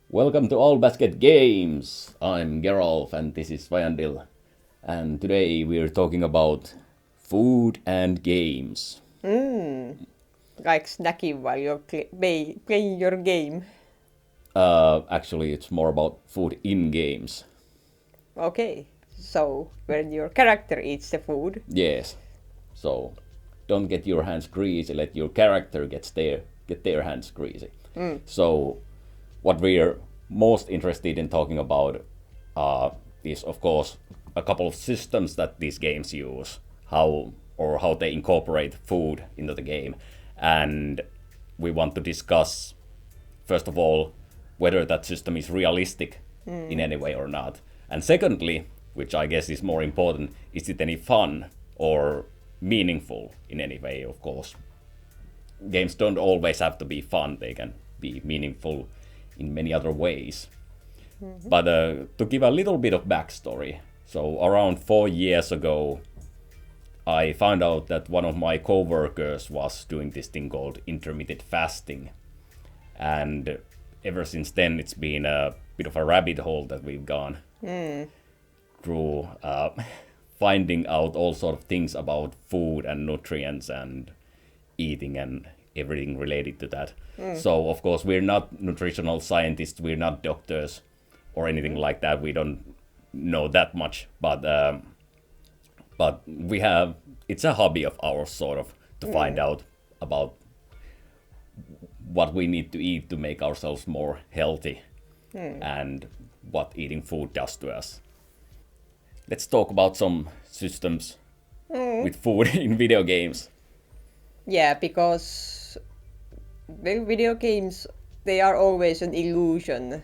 Welcome to All Basket Games. I'm Gerolf and this is Vajandil. And today we're talking about food and games. Like snacking while you're playing your game. Actually, it's more about food in games. Okay, so when your character eats the food. Yes. So don't get your hands greasy. Let your character get their hands greasy. So what we're most interested in talking about is, of course, a couple of systems that these games use, how they incorporate food into the game, and we want to discuss first of all whether that system is realistic in any way or not, and secondly, which I guess is more important, is it any fun or meaningful in any way? Of course, games don't always have to be fun; they can be meaningful in many other ways. But to give a little bit of backstory, so around 4 years ago, I found out that one of my coworkers was doing this thing called intermittent fasting, and ever since then it's been a bit of a rabbit hole that we've gone through, finding out all sort of things about food and nutrients and eating and everything related to that. So of course we're not nutritional scientists, we're not doctors or anything like that. We don't know that much, but we have, it's a hobby of ours sort of to find out about what we need to eat to make ourselves more healthy and what eating food does to us. Let's talk about some systems with food in video games. Yeah, because video games, they are always an illusion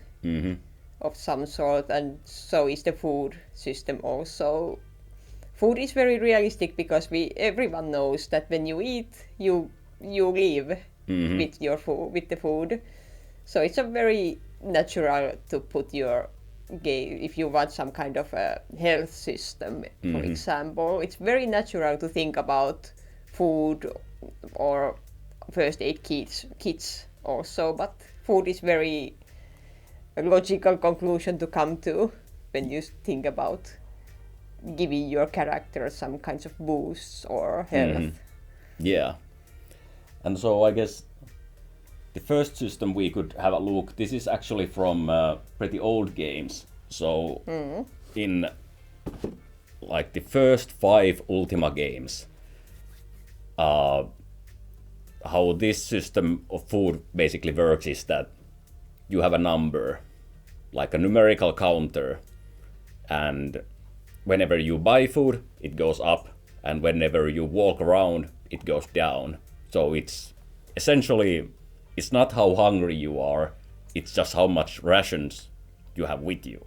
of some sort, and so is the food system also. Food is very realistic because everyone knows that when you eat, you live with your food, with the food. So it's a very natural to put your game, if you want some kind of a health system, for example, it's very natural to think about food or first aid kits also, but food is very a logical conclusion to come to when you think about giving your character some kinds of boosts or health. Yeah. And so I guess the first system we could have a look, this is actually from pretty old games. So in like the first 5 Ultima games, how this system of food basically works is that you have a number, like a numerical counter, and whenever you buy food, it goes up, and whenever you walk around, it goes down. So it's essentially, it's not how hungry you are, it's just how much rations you have with you.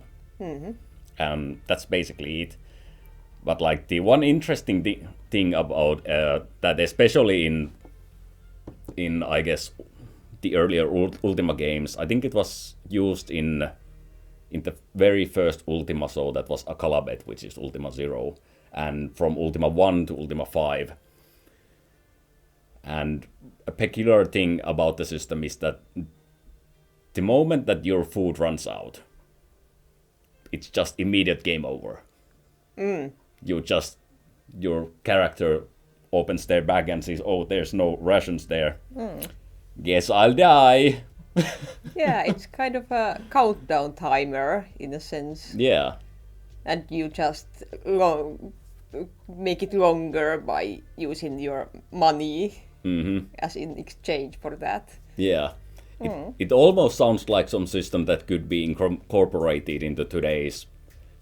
And that's basically it. But like the one interesting thing about that, especially in I guess the earlier Ultima games, I think it was used in the very first Ultima, so that was Akalabet, which is Ultima 0, and from Ultima 1 to Ultima 5. And a peculiar thing about the system is that the moment that your food runs out, it's just immediate game over. Your character opens their bag and says, oh, there's no rations there. Guess I'll die. Yeah, it's kind of a countdown timer in a sense. Yeah. And you just make it longer by using your money as in exchange for that. Yeah. It almost sounds like some system that could be incorporated into today's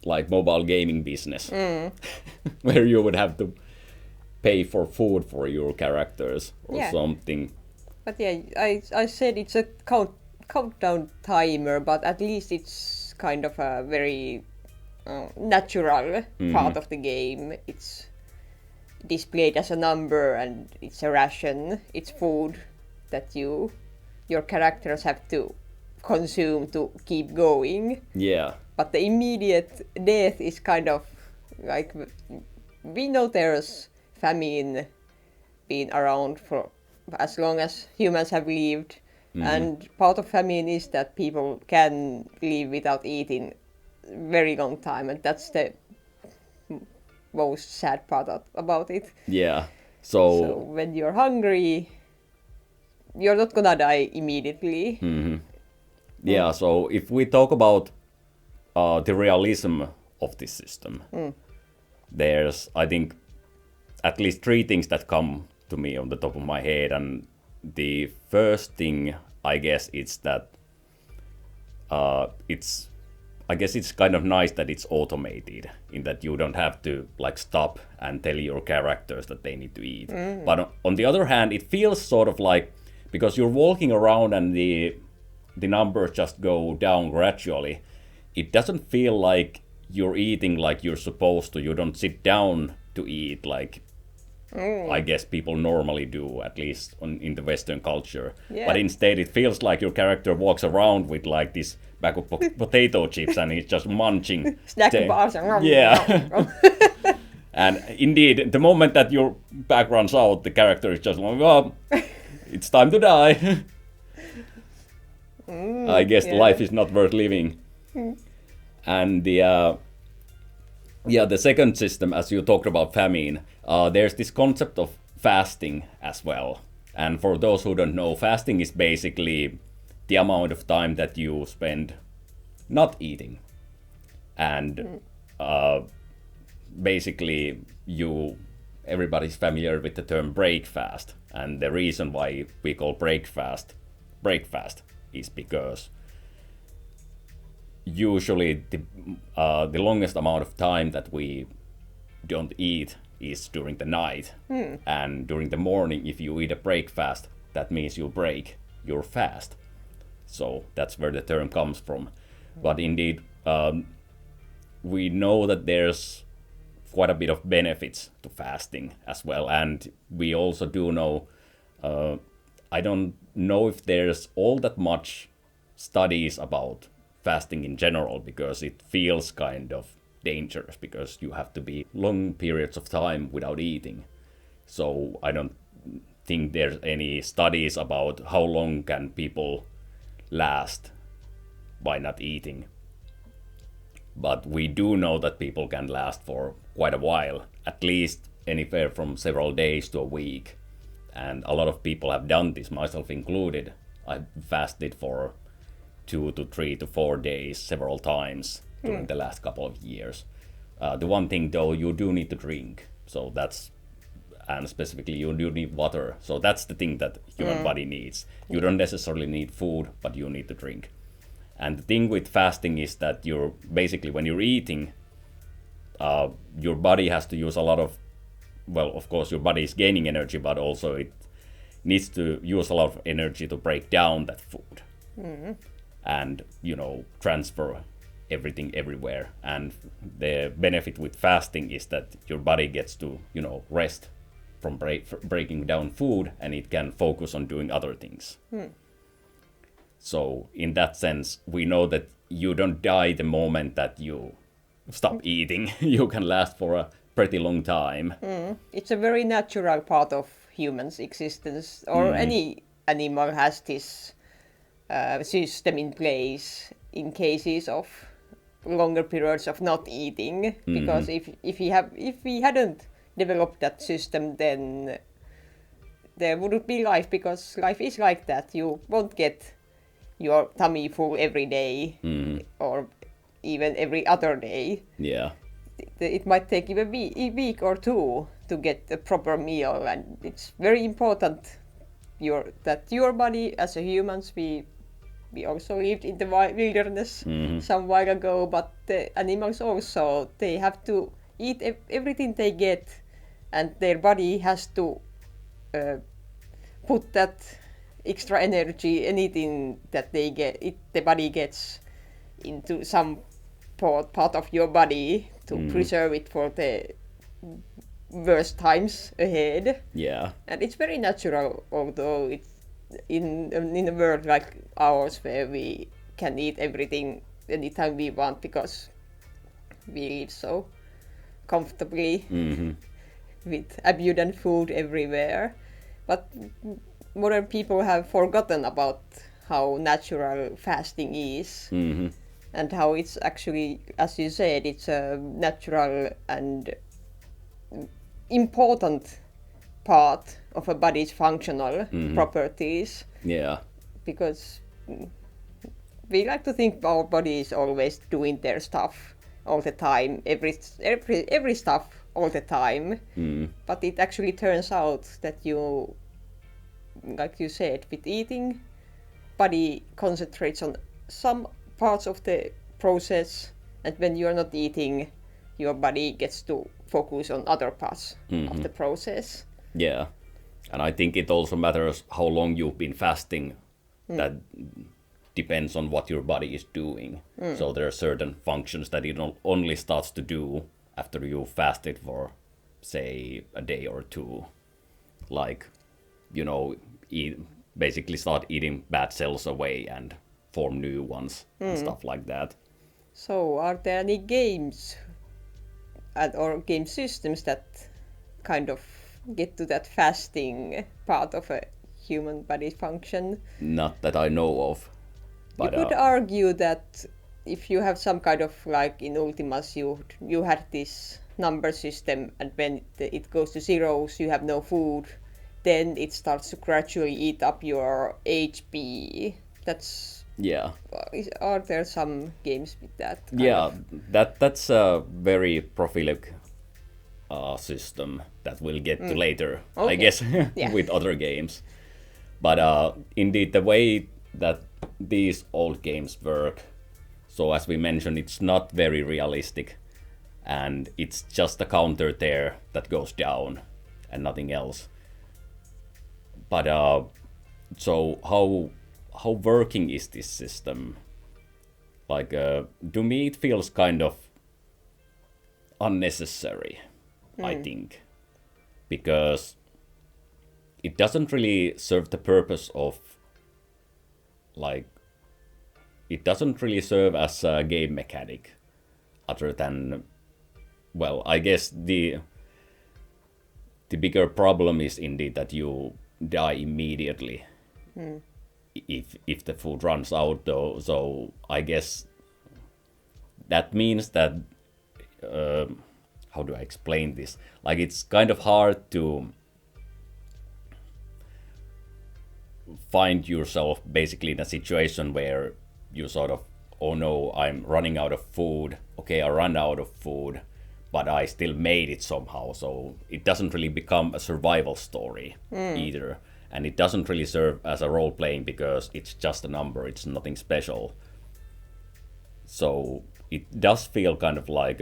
like mobile gaming business, where you would have to pay for food for your characters or something. But yeah, I said it's a countdown timer, but at least it's kind of a very natural part of the game. It's displayed as a number and it's a ration. It's food that your characters have to consume to keep going. Yeah. But the immediate death is kind of like, we know there's famine been around for as long as humans have lived, And part of famine is that people can live without eating very long time, and that's the most sad part about it. Yeah. So So when you're hungry, you're not gonna die immediately. yeah. So if we talk about the realism of this system, there's, I think, at least three things that come to me on the top of my head. And the first thing, I guess, is that I guess it's kind of nice that it's automated, in that you don't have to like stop and tell your characters that they need to eat. But on the other hand, it feels sort of like, because you're walking around and the numbers just go down gradually, it doesn't feel like you're eating like you're supposed to. You don't sit down to eat like I guess people normally do, at least in the Western culture. Yeah. But instead, it feels like your character walks around with like this bag of potato chips and he's just munching. Snack Say- bars. Yeah. And indeed, the moment that your bag runs out, the character is just like, well, it's time to die. I guess yeah. life is not worth living. And the second system, as you talked about famine, there's this concept of fasting as well. And for those who don't know, fasting is basically the amount of time that you spend not eating. And basically, everybody's familiar with the term break fast. And the reason why we call break fast is because usually the longest amount of time that we don't eat is during the night. And during the morning, if you eat a breakfast, that means you break your fast. So that's where the term comes from. But indeed, we know that there's quite a bit of benefits to fasting as well. And we also do know, I don't know if there's all that much studies about fasting in general, because it feels kind of dangerous, because you have to be long periods of time without eating. So I don't think there's any studies about how long can people last by not eating. But we do know that people can last for quite a while, at least anywhere from several days to a week. And a lot of people have done this, myself included. I fasted for 2 to 3 to 4 days several times during the last couple of years. The one thing though, you do need to drink. So and specifically you do need water. So that's the thing that human body needs. You don't necessarily need food, but you need to drink. And the thing with fasting is that you're basically, when you're eating, your body has to use a lot of, well, of course your body is gaining energy, but also it needs to use a lot of energy to break down that food. And, transfer everything everywhere. And the benefit with fasting is that your body gets to, rest from breaking down food, and it can focus on doing other things. So in that sense, we know that you don't die the moment that you stop eating. You can last for a pretty long time. It's a very natural part of humans' existence, or any animal has this system in place in cases of longer periods of not eating. Because if we hadn't developed that system, then there wouldn't be life, because life is like that. You won't get your tummy full every day, or even every other day. Yeah. It might take you a week or two to get a proper meal, and it's very important that your body, as a humans, we also lived in the wilderness some while ago, but the animals also, they have to eat everything they get, and their body has to put that extra energy, anything that they get, the body gets, into some part of your body to preserve it for the worst times ahead. Yeah. And it's very natural, although it's in a world like ours, where we can eat everything anytime we want, because we live so comfortably with abundant food everywhere. But modern people have forgotten about how natural fasting is, and how it's actually, as you said, it's a natural and important part of a body's functional properties. Yeah. Because we like to think our body is always doing their stuff all the time, every stuff all the time. But it actually turns out that you, like you said, with eating, body concentrates on some parts of the process, and when you're not eating, your body gets to focus on other parts of the process. Yeah. And I think it also matters how long you've been fasting. That depends on what your body is doing. So there are certain functions that it only starts to do after you fasted for, say, a day or two. Like, basically start eating bad cells away and form new ones and stuff like that. So are there any games or game systems that kind of get to that fasting part of a human body function? Not that I know of. But, you could argue that if you have some kind of, like in Ultimas, you had this number system, and when it goes to zeros, you have no food, then it starts to gradually eat up your HP. That's... Yeah. Are there some games with that? Yeah, that's a very prolific system that we'll get to later, I guess, with other games. But indeed, the way that these old games work, so as we mentioned, it's not very realistic, and it's just a counter there that goes down and nothing else. But so how working is this system? Like, to me, it feels kind of unnecessary, I think, because it doesn't really serve the purpose of, like, it doesn't really serve as a game mechanic, other than, well, I guess the bigger problem is indeed that you die immediately if the food runs out, though. So I guess that means that how do I explain this? Like, it's kind of hard to find yourself basically in a situation where you sort of, oh no, I'm running out of food. Okay, I ran out of food, but I still made it somehow. So it doesn't really become a survival story either. And it doesn't really serve as a role playing because it's just a number, it's nothing special. So it does feel kind of like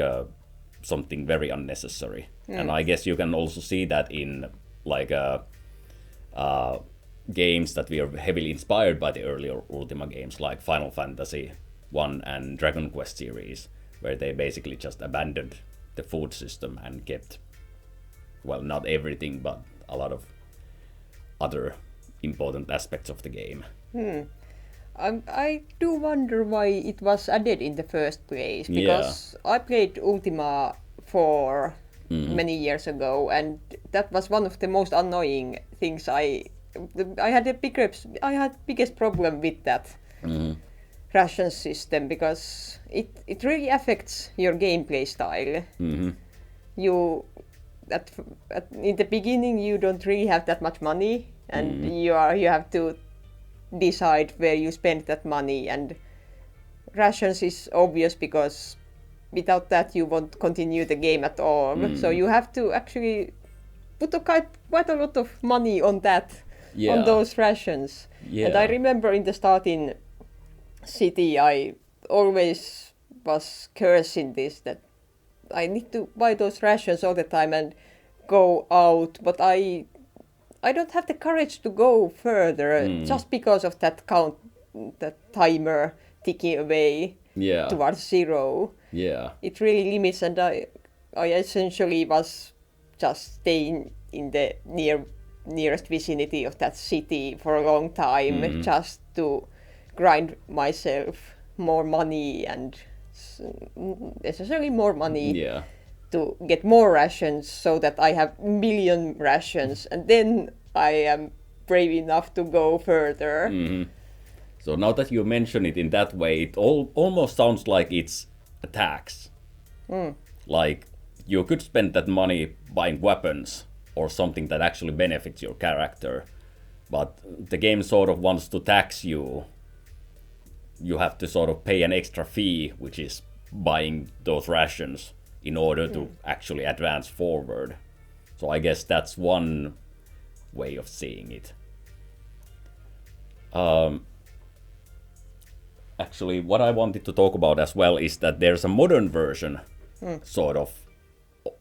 something very unnecessary. And I guess you can also see that in like games that we are heavily inspired by the earlier Ultima games, like Final Fantasy 1 and Dragon Quest series, where they basically just abandoned the food system and kept, well, not everything, but a lot of other important aspects of the game. I do wonder why it was added in the first place, because I played Ultima 4 many years ago, and that was one of the most annoying things. I had biggest problem with that ration system, because it really affects your gameplay style. You in the beginning you don't really have that much money, and you have to decide where you spend that money, and rations is obvious because without that you won't continue the game at all. So you have to actually put quite a lot of money on that, on those rations. And I remember in the starting city I always was cursing this, that I need to buy those rations all the time and go out, but I don't have the courage to go further just because of that timer ticking away towards zero. It really limits, and I essentially was just staying in the nearest vicinity of that city for a long time, just to grind myself more money, and essentially more money to get more rations, so that I have million rations, and then I am brave enough to go further. So now that you mention it in that way, it almost sounds like it's a tax. Like you could spend that money buying weapons or something that actually benefits your character, but the game sort of wants to tax you. You have to sort of pay an extra fee, which is buying those rations in order to actually advance forward. So I guess that's one way of seeing it. Actually, what I wanted to talk about as well is that there's a modern version, sort of,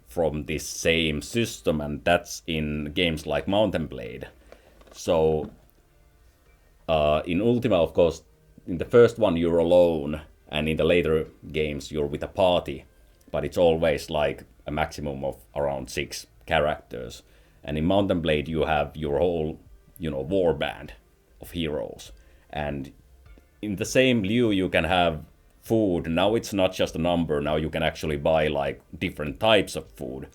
from this same system, and that's in games like Mountain Blade. So, in Ultima, of course, in the first one you're alone, and in the later games you're with a party, but it's always like a maximum of around 6 characters. And in Mountain Blade you have your whole, war band of heroes. And in the same lieu you can have food. Now it's not just a number, now you can actually buy like different types of food.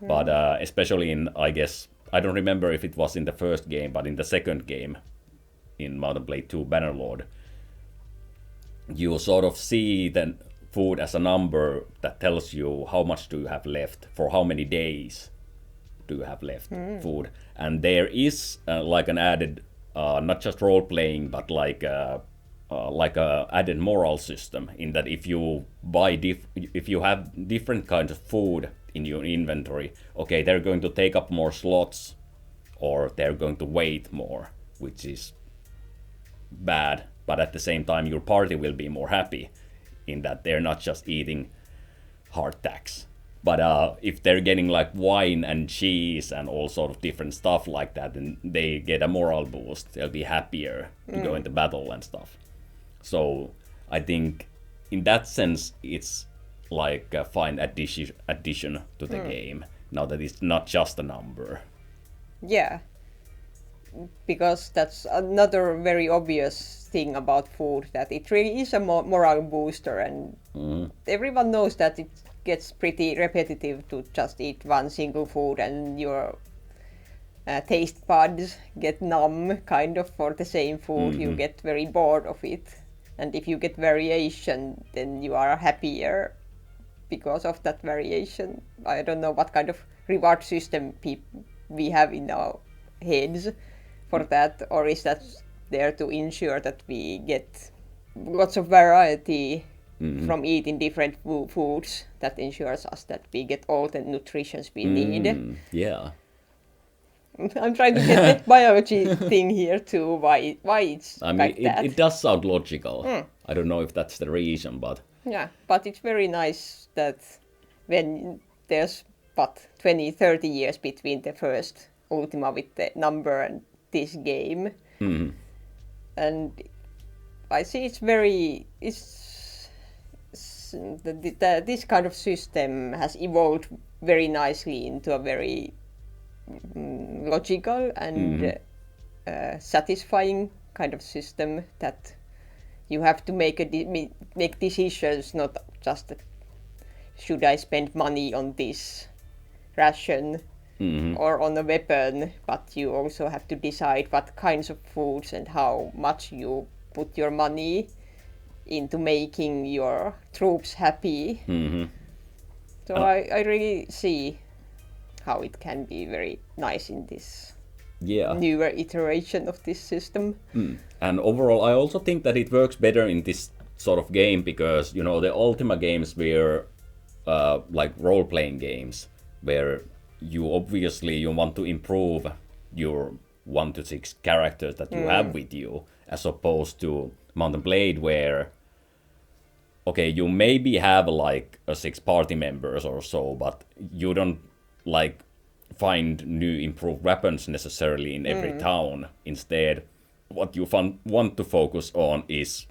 But especially in, I guess, I don't remember if it was in the first game, but in the second game, in Mountain Blade 2 Bannerlord, you sort of see the food as a number that tells you how much do you have left, for how many days do you have left food. And there is like an added, not just role-playing, but like a added moral system, in that if you buy if you have different kinds of food in your inventory, okay, they're going to take up more slots, or they're going to weight more, which is bad. But at the same time, your party will be more happy in that they're not just eating hardtacks. But if they're getting like wine and cheese and all sort of different stuff like that, then they get a moral boost. They'll be happier to go into battle and stuff. So I think in that sense, it's like a fine addition to the game, now that it's not just a number. Yeah, because that's another very obvious thing about food, that it really is a moral booster, and everyone knows that it gets pretty repetitive to just eat one single food, and your taste buds get numb kind of for the same food. You get very bored of it, and if you get variation, then you are happier because of that variation. I don't know what kind of reward system we have in our heads for that, or is that there to ensure that we get lots of variety from eating different foods, that ensures us that we get all the nutrition we need. Yeah. I'm trying to get that biology thing here too, why it's I mean, like that. it does sound logical. I don't know if that's the reason, but... Yeah, but it's very nice that when there's, 20, 30 years between the first Ultima with the number and this game. And I see this kind of system has evolved very nicely into a very logical and satisfying kind of system, that you have to make decisions, not just that, should I spend money on this ration or on a weapon, but you also have to decide what kinds of foods and how much you put your money into making your troops happy. So I really see how it can be very nice in this newer iteration of this system. And overall, I also think that it works better in this sort of game, because, the Ultima games were like role-playing games, where you want to improve your 1 to 6 characters that you have with you, as opposed to Mountain Blade, where, okay, you maybe have like 6 party members or so, but you don't like find new improved weapons necessarily in every town. Instead, what you want to focus on is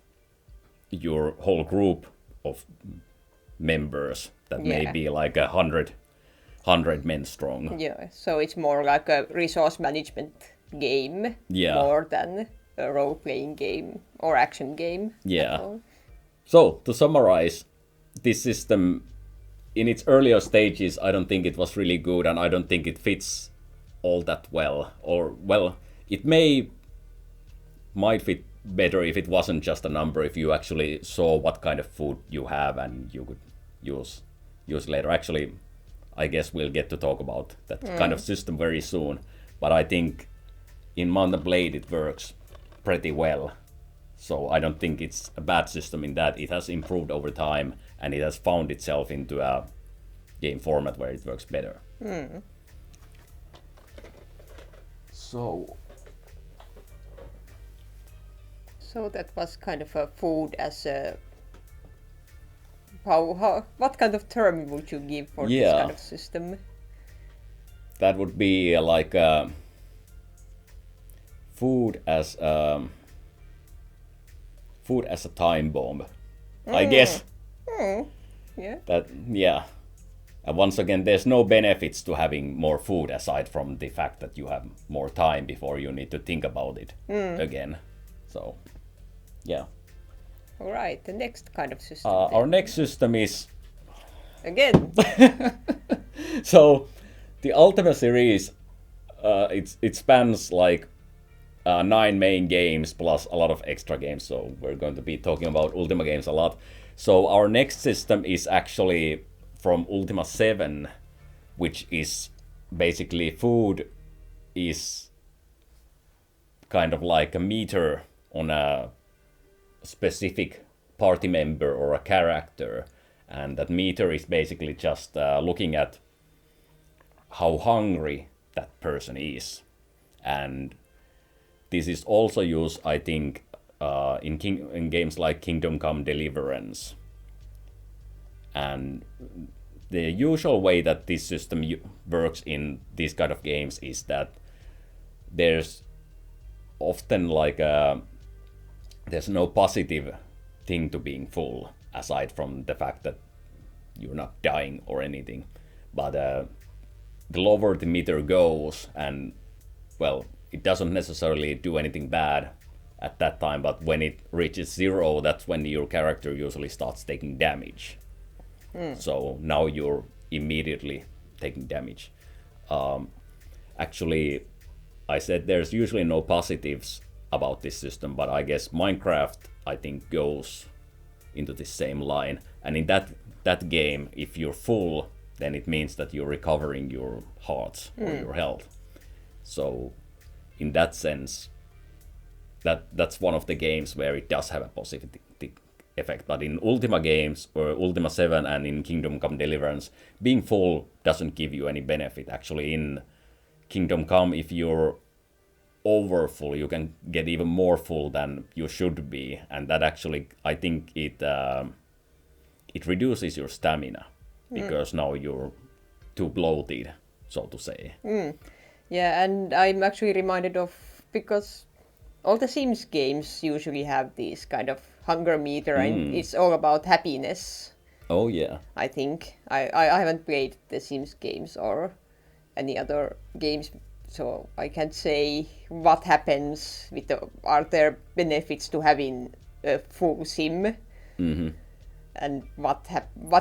your whole group of members that may be like 100 men strong. Yeah, so it's more like a resource management game more than a role-playing game or action game. Yeah. So, to summarize, this system, in its earlier stages, I don't think it was really good, and I don't think it fits all that well. Or, well, it might fit better if it wasn't just a number, if you actually saw what kind of food you have and you could use later. Actually, I guess we'll get to talk about that kind of system very soon, but I think in Mount and Blade it works pretty well. So I don't think it's a bad system in that it has improved over time and it has found itself into a game format where it works better. So that was kind of a food as a what kind of term would you give for this kind of system? That would be like food as a time bomb, I guess. Yeah. And once again, there's no benefits to having more food aside from the fact that you have more time before you need to think about it again. So, yeah. All right, the next kind of system. Our next system is... Again. So, the Ultima series, it spans like 9 main games plus a lot of extra games. So, we're going to be talking about Ultima games a lot. So, our next system is actually from Ultima 7, which is basically food is kind of like a meter on a specific party member or a character, and that meter is basically just looking at how hungry that person is. And this is also used, I think, in games like Kingdom Come Deliverance. And the usual way that this system works in these kind of games is that there's often like there's no positive thing to being full, aside from the fact that you're not dying or anything. But the lower the meter goes, and well, it doesn't necessarily do anything bad at that time, but when it reaches 0, that's when your character usually starts taking damage. So now you're immediately taking damage. Actually, I said there's usually no positives about this system, but I guess Minecraft, I think, goes into the same line. And in that game, if you're full, then it means that you're recovering your hearts or your health. So in that sense, that's one of the games where it does have a positive effect. But in Ultima games, or Ultima 7 and in Kingdom Come Deliverance, being full doesn't give you any benefit. Actually, in Kingdom Come, if you're over full, you can get even more full than you should be, and that actually, I think it reduces your stamina because now you're too bloated, so to say. Yeah, and I'm actually reminded of, because all the Sims games usually have these kind of hunger meter, and it's all about happiness. Oh yeah. I think I haven't played the Sims games or any other games, so I can't say what happens with are there benefits to having a full sim, and what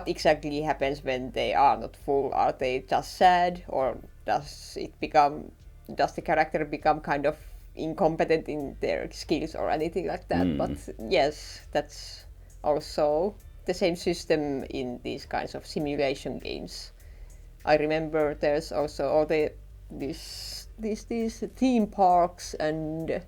exactly happens when they are not full. Are they just sad, or does the character become kind of incompetent in their skills or anything like that? But yes, that's also the same system in these kinds of simulation games. I remember there's also all these theme parks and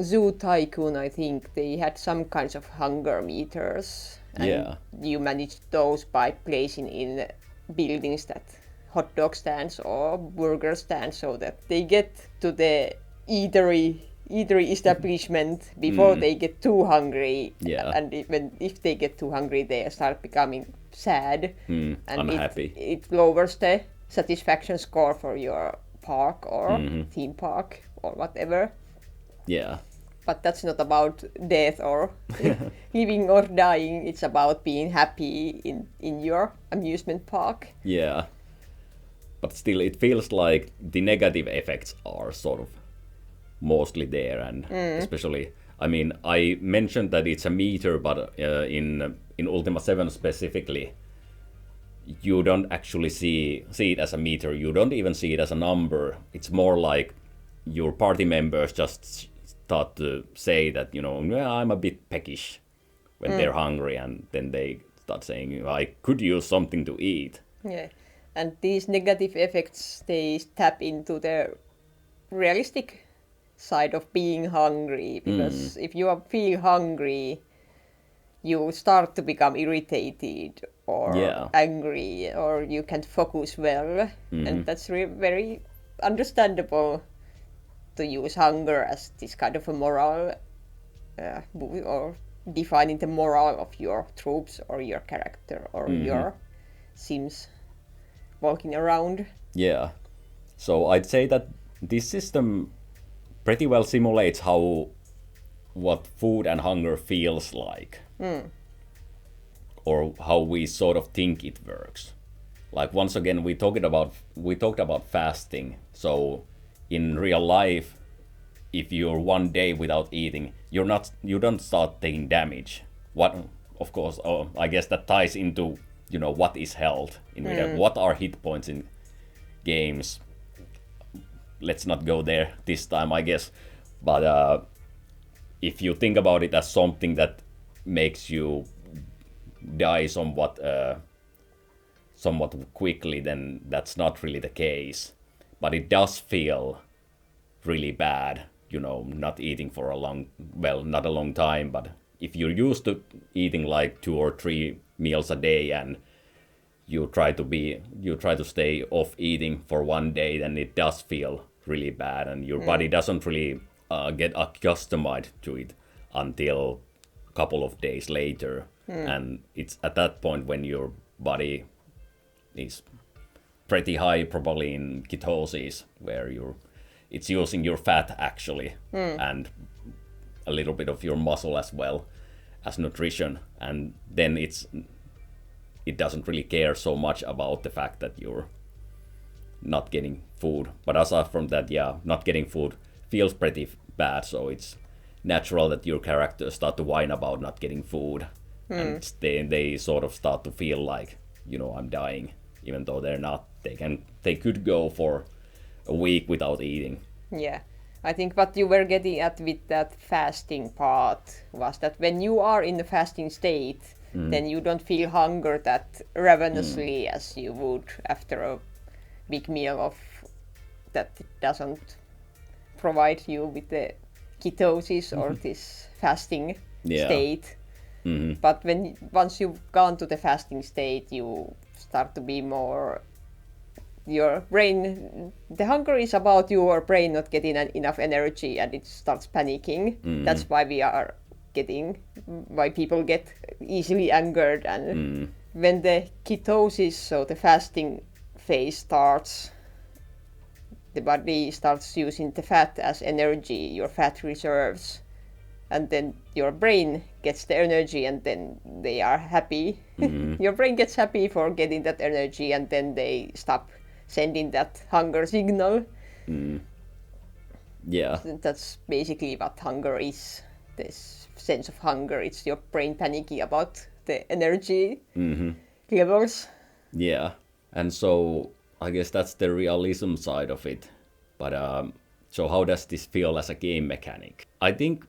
Zoo Tycoon. I think they had some kinds of hunger meters, and you managed those by placing in buildings that hot dog stands or burger stands, so that they get to the eatery establishment before they get too hungry. And even if they get too hungry, they start becoming sad and unhappy. It lowers the satisfaction score for your park or theme park or whatever. Yeah. But that's not about death or living or dying. It's about being happy in your amusement park. Yeah. But still, it feels like the negative effects are sort of mostly there, and especially, I mean, I mentioned that it's a meter, but in Ultima 7 specifically, you don't actually see it as a meter. You don't even see it as a number. It's more like your party members just start to say that, "Yeah, I'm a bit peckish," when they're hungry, and then they start saying, "I could use something to eat." Yeah, and these negative effects, they tap into the realistic side of being hungry, because if you feel hungry, you start to become irritated or Yeah. angry, or you can't focus well, and that's very understandable to use hunger as this kind of a moral or defining the moral of your troops or your character or your sims walking around. Yeah. So I'd say that this system pretty well simulates what food and hunger feels like. Or how we sort of think it works. Like, once again, we talked about fasting. So in real life, if you're one day without eating, you don't start taking damage. What, of course, I guess that ties into what is health in real life. What are hit points in games? Let's not go there this time, I guess. But if you think about it as something that makes you die somewhat quickly, then that's not really the case. But it does feel really bad, not eating for not a long time, but if you're used to eating like 2 or 3 meals a day, and you try to stay off eating for one day, then it does feel really bad, and your body doesn't really get accustomed to it until a couple of days later. And it's at that point when your body is pretty high, probably in ketosis, where it's using your fat actually, and a little bit of your muscle as well as nutrition, and then it doesn't really care so much about the fact that you're not getting food. But aside from that, yeah, not getting food feels pretty bad, so it's natural that your characters start to whine about not getting food, and they sort of start to feel like, I'm dying, even though they're not. They could go for a week without eating. Yeah, I think what you were getting at with that fasting part was that when you are in the fasting state, then you don't feel hunger that ravenously as you would after a big meal that doesn't provide you with the ketosis or this fasting state. But once you've gone to the fasting state, you start to be more, your brain, the hunger is about your brain not getting enough energy, and it starts panicking. That's why why people get easily angered, and when the ketosis, so the fasting phase starts, the body starts using the fat as energy, your fat reserves, and then your brain gets the energy, and then they are happy. Your brain gets happy for getting that energy, and then they stop sending that hunger signal. Yeah. That's basically what hunger is. This sense of hunger, it's your brain panicking about the energy levels. Yeah. And so I guess that's the realism side of it. But so how does this feel as a game mechanic? I think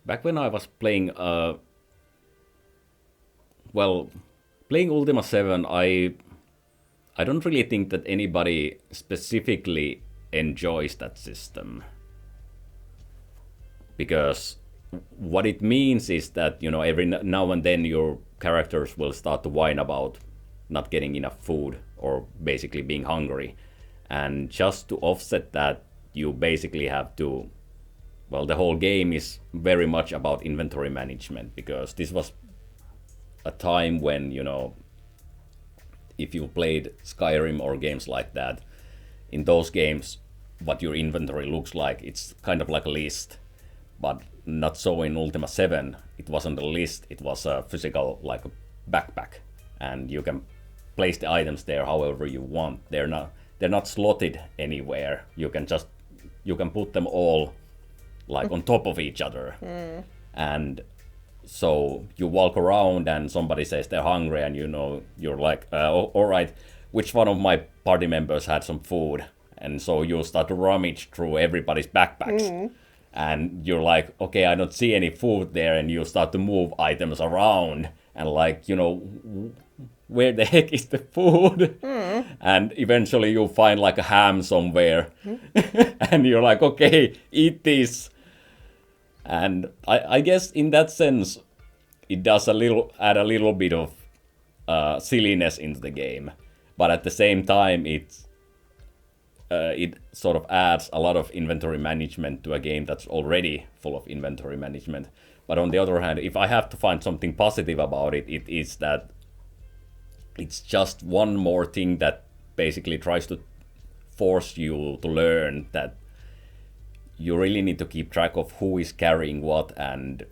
back when I was playing playing Ultima 7, I don't really think that anybody specifically enjoys that system. Because what it means is that, every now and then your characters will start to whine about not getting enough food or basically being hungry. And just to offset that, you basically have to, the whole game is very much about inventory management, because this was a time when, if you played Skyrim or games like that, in those games, what your inventory looks like, it's kind of like a list. But not so in Ultima 7. It wasn't a list, it was a physical, like a backpack. And you can place the items there however you want. They're not slotted anywhere. You can put them all like on top of each other. And So you walk around and somebody says they're hungry, and you're like, all right, which one of my party members had some food? And so you start to rummage through everybody's backpacks. And you're like, okay, I don't see any food there, and you start to move items around, and like, where the heck is the food? And eventually you find like a ham somewhere, and you're like, okay, eat this. And I guess in that sense, it does add a little bit of silliness into the game, but at the same time, it sort of adds a lot of inventory management to a game that's already full of inventory management. But on the other hand, if I have to find something positive about it, it is that it's just one more thing that basically tries to force you to learn that you really need to keep track of who is carrying what, and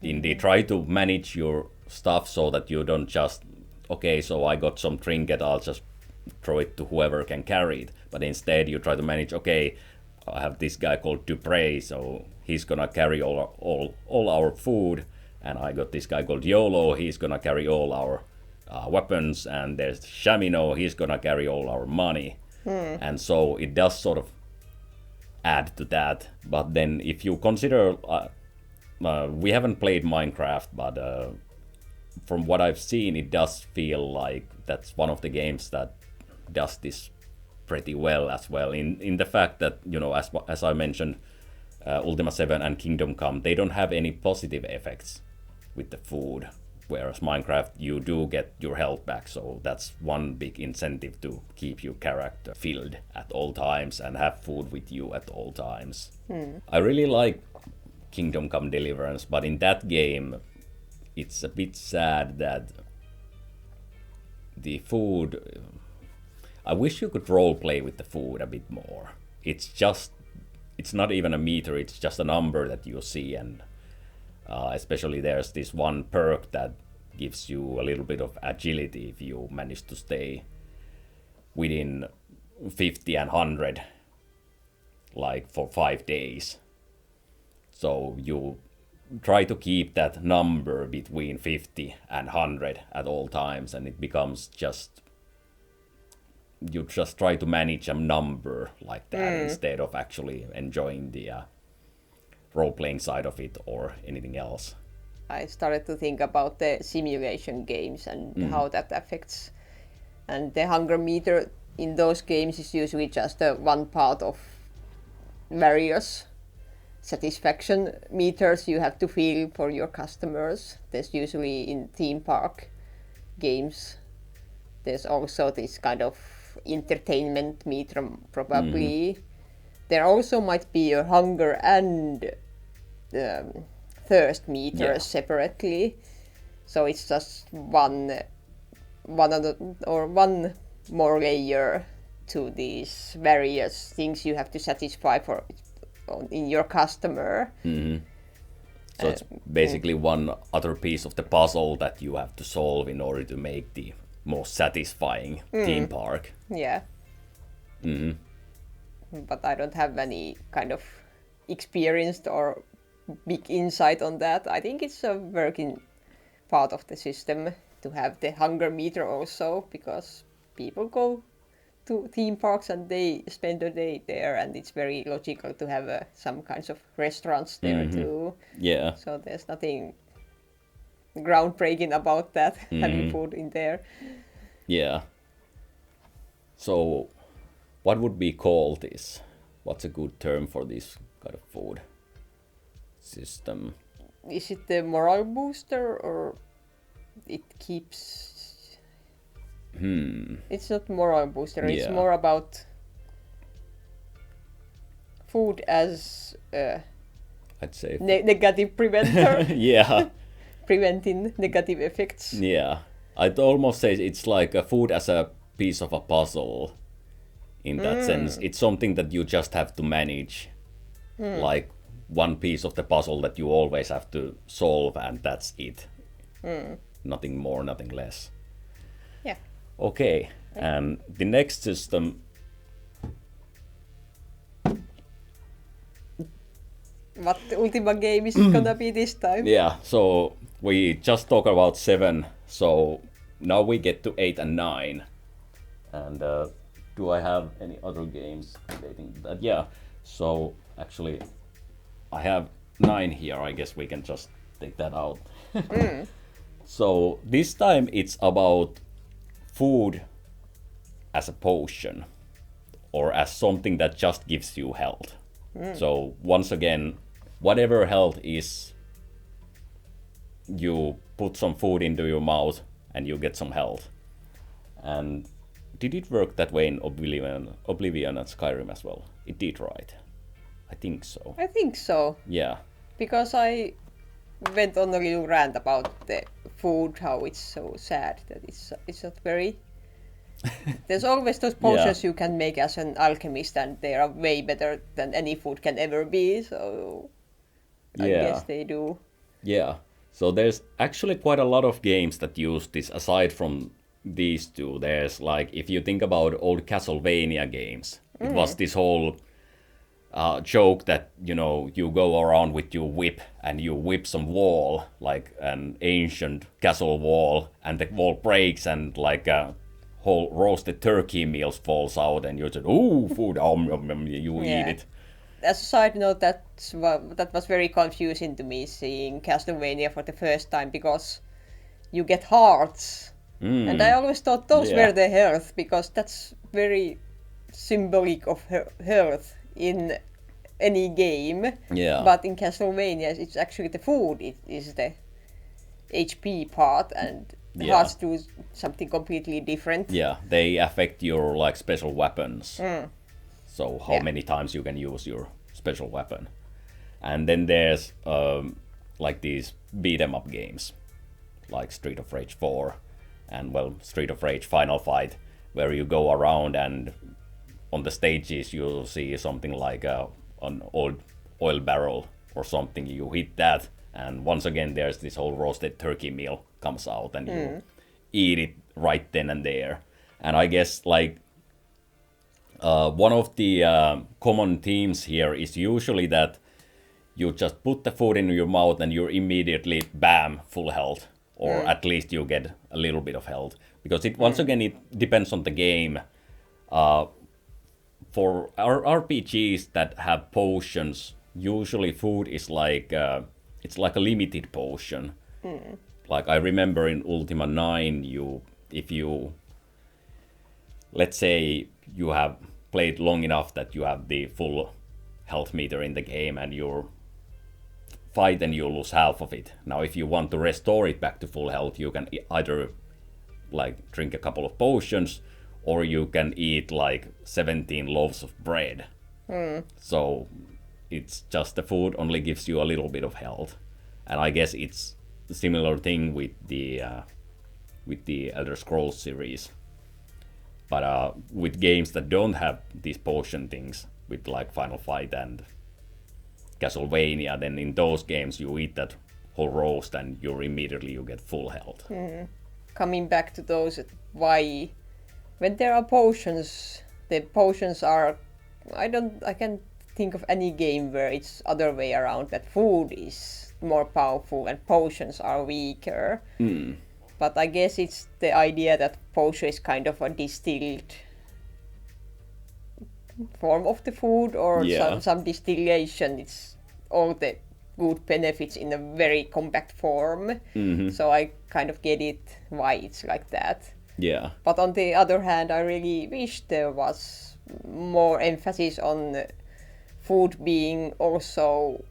indeed try to manage your stuff so that you don't just, okay, so I got some trinket, I'll just throw it to whoever can carry it. But instead you try to manage, okay, I have this guy called Dupre, so he's gonna carry all our food, and I got this guy called YOLO, he's gonna carry all our weapons, and there's Shamino, he's gonna carry all our money. And so it does sort of add to that. But then if you consider, we haven't played Minecraft, but from what I've seen, it does feel like that's one of the games that does this pretty well as well, in the fact that, as I mentioned, Ultima 7 and Kingdom Come, they don't have any positive effects with the food, whereas Minecraft, you do get your health back, so that's one big incentive to keep your character filled at all times and have food with you at all times. I really like Kingdom Come Deliverance, but in that game, it's a bit sad that the food... I wish you could roleplay with the food a bit more. It's not even a meter, it's just a number that you see, and especially there's this one perk that gives you a little bit of agility if you manage to stay within 50 and 100, like for 5 days. So you try to keep that number between 50 and 100 at all times, and it becomes just... you just try to manage a number like that instead of actually enjoying the role-playing side of it or anything else. I started to think about the simulation games and how that affects. And the hunger meter in those games is usually just one part of various satisfaction meters you have to fill for your customers. There's usually in theme park games, there's also this kind of entertainment meter probably. There also might be a hunger and thirst meters separately, so it's just one more layer to these various things you have to satisfy in your customer. So it's basically one other piece of the puzzle that you have to solve in order to make the most satisfying theme park. Yeah. But I don't have any kind of experienced or big insight on that. I think it's a working part of the system to have the hunger meter also, because people go to theme parks and they spend a day there, and it's very logical to have some kinds of restaurants there too. Yeah. So there's nothing groundbreaking about that, having food in there. Yeah. So what would we call this? What's a good term for this kind of food system? Is it the moral booster, or it keeps... It's not moral booster, it's more about food as I'd say negative preventer. yeah. Preventing negative effects. Yeah. I'd almost say it's like a food as a piece of a puzzle in that sense. It's something that you just have to manage. Like one piece of the puzzle that you always have to solve, and that's it. Nothing more, nothing less. Yeah. Okay, and the next system what the ultimate game is gonna be this time. Yeah, so we just talked about 7, so now we get to 8 and 9. And do I have any other games relating to that? Yeah, so actually I have 9 here. I guess we can just take that out. So this time it's about food as a potion or as something that just gives you health. So once again, whatever health is, you put some food into your mouth and you get some health. And did it work that way in Oblivion and Skyrim as well? It did, right? I think so. I think so. Yeah. Because I went on a little rant about the food, how it's so sad that it's not very. There's always those potions you can make as an alchemist, and they are way better than any food can ever be. So I guess they do. Yeah. So there's actually quite a lot of games that use this aside from these two. There's like, if you think about old Castlevania games, it was this whole joke that, you know, you go around with your whip and you whip some wall, like an ancient castle wall, and the wall breaks and like a whole roasted turkey meals falls out and you just, ooh, food, you eat it. As a side note, that was very confusing to me seeing Castlevania for the first time, because you get hearts. And I always thought those were the health, because that's very symbolic of health in any game. Yeah. But in Castlevania, it's actually the food. It is the HP part, and the hearts do something completely different. Yeah, they affect your like special weapons. So how many times you can use your special weapon. And then there's like these beat 'em up games, like Street of Rage 4 and well, Street of Rage Final Fight, where you go around and on the stages you'll see something like an old oil barrel or something. You hit that, and once again there's this whole roasted turkey meal comes out, and you eat it right then and there. And I guess like one of the common themes here is usually that you just put the food in your mouth and you're immediately, bam, full health. Or at least you get a little bit of health. Because it once again, it depends on the game. For our RPGs that have potions, usually food is like, it's like a limited potion. Like I remember in Ultima 9, if you, let's say you have played long enough that you have the full health meter in the game and you fight and you lose half of it. Now if you want to restore it back to full health, you can either like drink a couple of potions or you can eat like 17 loaves of bread. So it's just the food only gives you a little bit of health. And I guess it's a similar thing with the Elder Scrolls series. But with games that don't have these potion things, with like Final Fight and Castlevania, then in those games you eat that whole roast and you get full health. Coming back to those, why when there are potions, the potions are, I can think of any game where it's other way around, that food is more powerful and potions are weaker. But I guess it's the idea that potion is kind of a distilled form of the food, or some distillation. It's all the good benefits in a very compact form. So I kind of get it why it's like that. Yeah. But on the other hand, I really wish there was more emphasis on food being also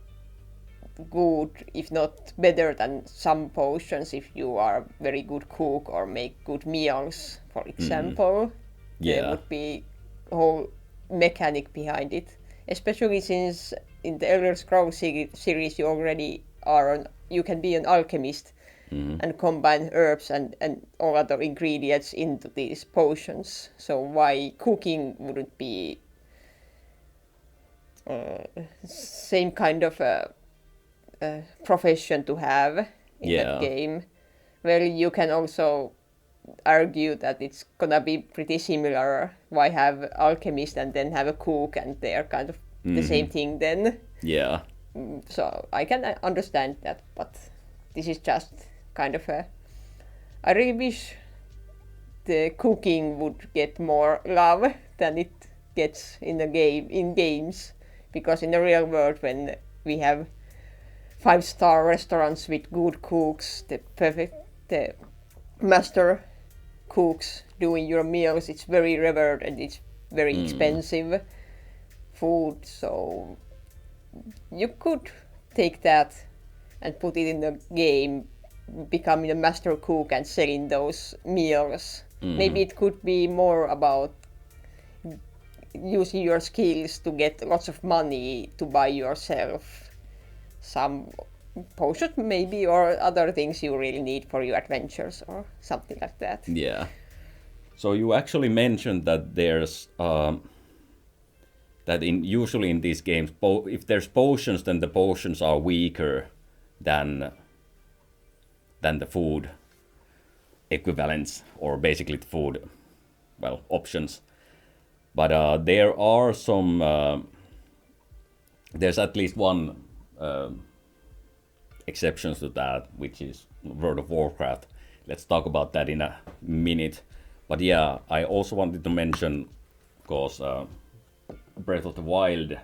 good, if not better than some potions, if you are a very good cook or make good meals, for example. There would be a whole mechanic behind it, especially since in the Elder Scrolls series you already you can be an alchemist and combine herbs and all other ingredients into these potions. So why cooking wouldn't be same kind of profession to have in that game? Well, you can also argue that it's gonna be pretty similar. Why have alchemist and then have a cook, and they're kind of the same thing then? Yeah. So I can understand that, but this is just kind of a. I really wish the cooking would get more love than it gets in games, because in the real world, when we have 5-star restaurants with good cooks, the master cooks doing your meals, it's very revered and it's very expensive food. So you could take that and put it in the game, becoming a master cook and selling those meals. Maybe it could be more about using your skills to get lots of money to buy yourself some potions maybe, or other things you really need for your adventures or something like that. Yeah. So you actually mentioned that there's that usually in these games, if there's potions, then the potions are weaker than the food equivalents, or basically the food, well, options. But there are some. There's at least one exceptions to that, which is World of Warcraft. Let's talk about that in a minute. But yeah, I also wanted to mention, because Breath of the Wild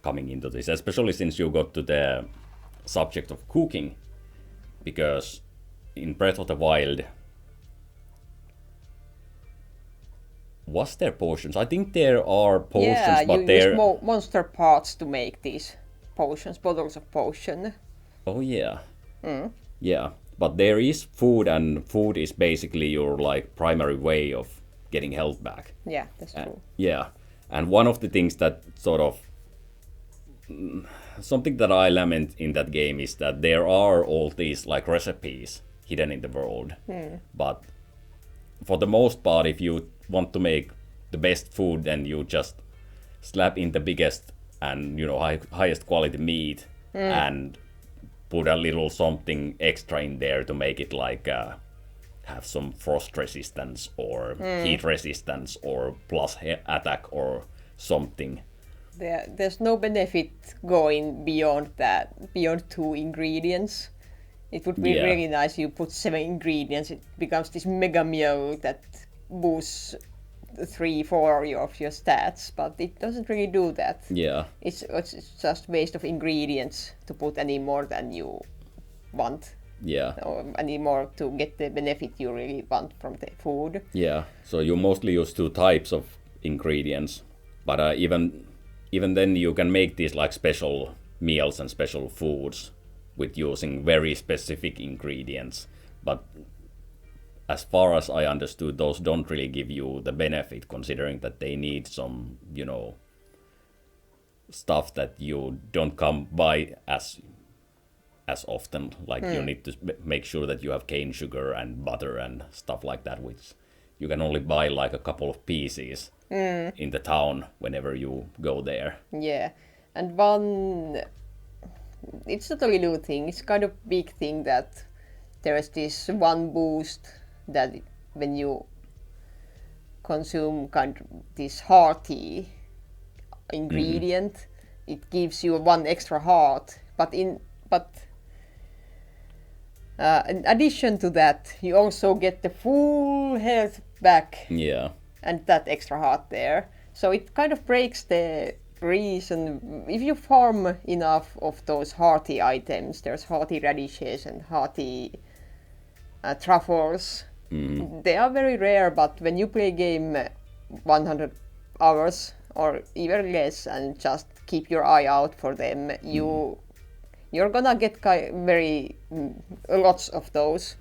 coming into this, especially since you got to the subject of cooking, because in Breath of the Wild, was there potions? I think there are potions, Yeah, but you there. use monster parts to make these potions, bottles of potion. Oh yeah. Yeah, but there is food, and food is basically your like primary way of getting health back. Yeah, that's true. Yeah, and one of the things that sort of something that I lament in that game is that there are all these like recipes hidden in the world, but for the most part, if you want to make the best food, then you just slap in the biggest and highest quality meat and put a little something extra in there to make it like have some frost resistance or heat resistance or plus attack or something. There's no benefit going beyond that, beyond 2 ingredients. It would be really nice you put 7 ingredients, it becomes this mega meal that boosts 3-4 of your stats, but it doesn't really do that. Yeah. It's just waste of ingredients to put any more than you want. Yeah. Or any more to get the benefit you really want from the food. Yeah. So you mostly use 2 types of ingredients, but even then you can make these like special meals and special foods with using very specific ingredients. But as far as I understood, those don't really give you the benefit, considering that they need some, stuff that you don't come by as often. Like you need to make sure that you have cane sugar and butter and stuff like that, which you can only buy like a couple of pieces in the town whenever you go there. Yeah, and it's not a little thing, it's kind of big thing that there is this one boost that when you consume kind of this hearty ingredient, it gives you 1 extra heart. But in addition to that, you also get the full health back. Yeah. And that extra heart there. So it kind of breaks the reason. If you farm enough of those hearty items, there's hearty radishes and hearty truffles. They are very rare, but when you play a game 100 hours or even less and just keep your eye out for them, you're gonna get very lots of those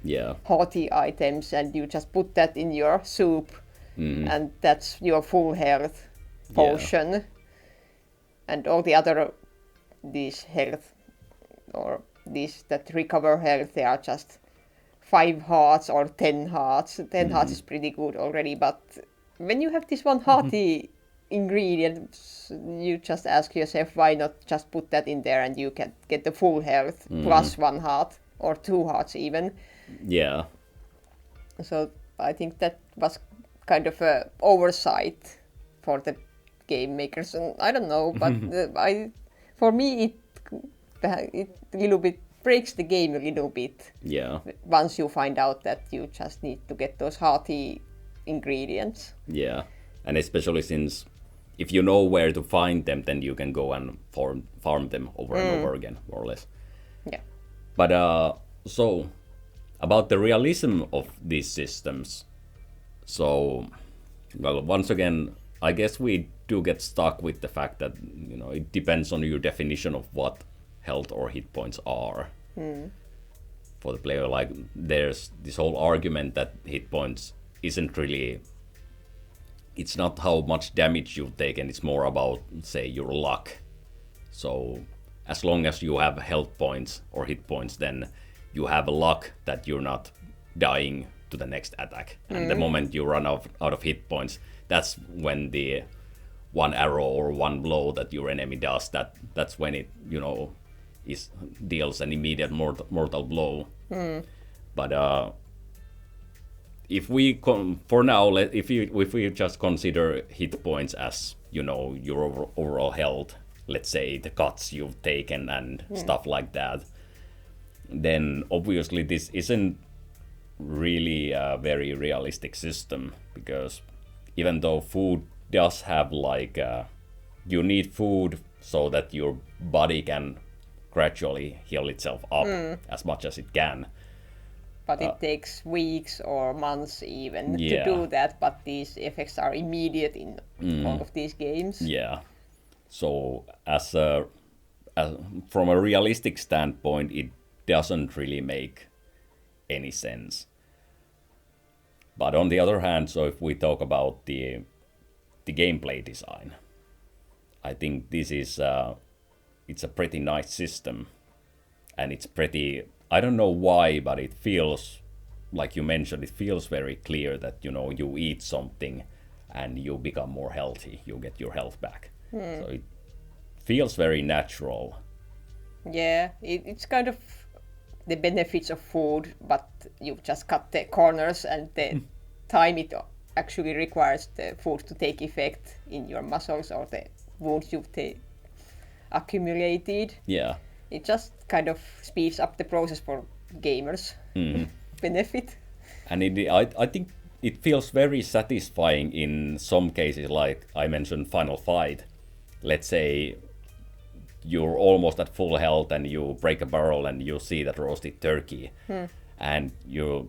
hearty items, and you just put that in your soup, and that's your full health potion. And all the other these health or these that recover health, they are just 5 hearts or 10 hearts. 10 hearts is pretty good already, but when you have this one hearty ingredient, you just ask yourself, why not just put that in there and you can get the full health plus 1 heart or 2 hearts even. Yeah. So I think that was kind of a oversight for the game makers, and I don't know, but For me, it little bit breaks the game a little bit. Yeah. Once you find out that you just need to get those hearty ingredients. Yeah, and especially since if you know where to find them, then you can go and farm them over and over again, more or less. Yeah. But so about the realism of these systems. So, well, once again, I guess we do get stuck with the fact that it depends on your definition of what health or hit points are. For the player, like there's this whole argument that hit points isn't really, it's not how much damage you've taken, it's more about, say, your luck. So as long as you have health points or hit points, then you have luck that you're not dying to the next attack. And the moment you run out of hit points, that's when the one arrow or one blow that your enemy does, that's when it deals an immediate mortal blow. But if we if we just consider hit points as your overall health, let's say the cuts you've taken and stuff like that, then obviously this isn't really a very realistic system, because even though food does have you need food so that your body can gradually heal itself up as much as it can. But it takes weeks or months even Yeah. to do that, but these effects are immediate in all of these games. Yeah. So from a realistic standpoint, it doesn't really make any sense. But on the other hand, so if we talk about the gameplay design, I think this is it's a pretty nice system, and it's pretty, I don't know why, but it feels, like you mentioned, it feels very clear that you eat something and you become more healthy, you get your health back. So it feels very natural. Yeah, it's kind of the benefits of food, but you just cut the corners and the time it actually requires the food to take effect in your muscles or the wounds you've accumulated. Yeah. It just kind of speeds up the process for gamers. Benefit. And I think it feels very satisfying in some cases, like I mentioned Final Fight. Let's say you're almost at full health and you break a barrel and you see that roasted turkey, and you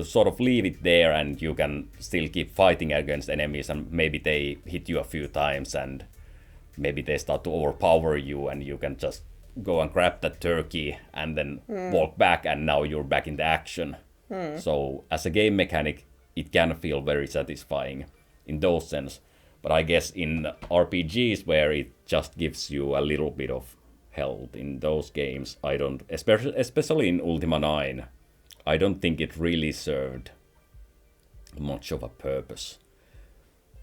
sort of leave it there and you can still keep fighting against enemies, and maybe they hit you a few times and maybe they start to overpower you, and you can just go and grab that turkey and then walk back, and now you're back in the action. So as a game mechanic, it can feel very satisfying in those sense. But I guess in RPGs where it just gives you a little bit of health, in those games, I don't, especially in Ultima 9, I don't think it really served much of a purpose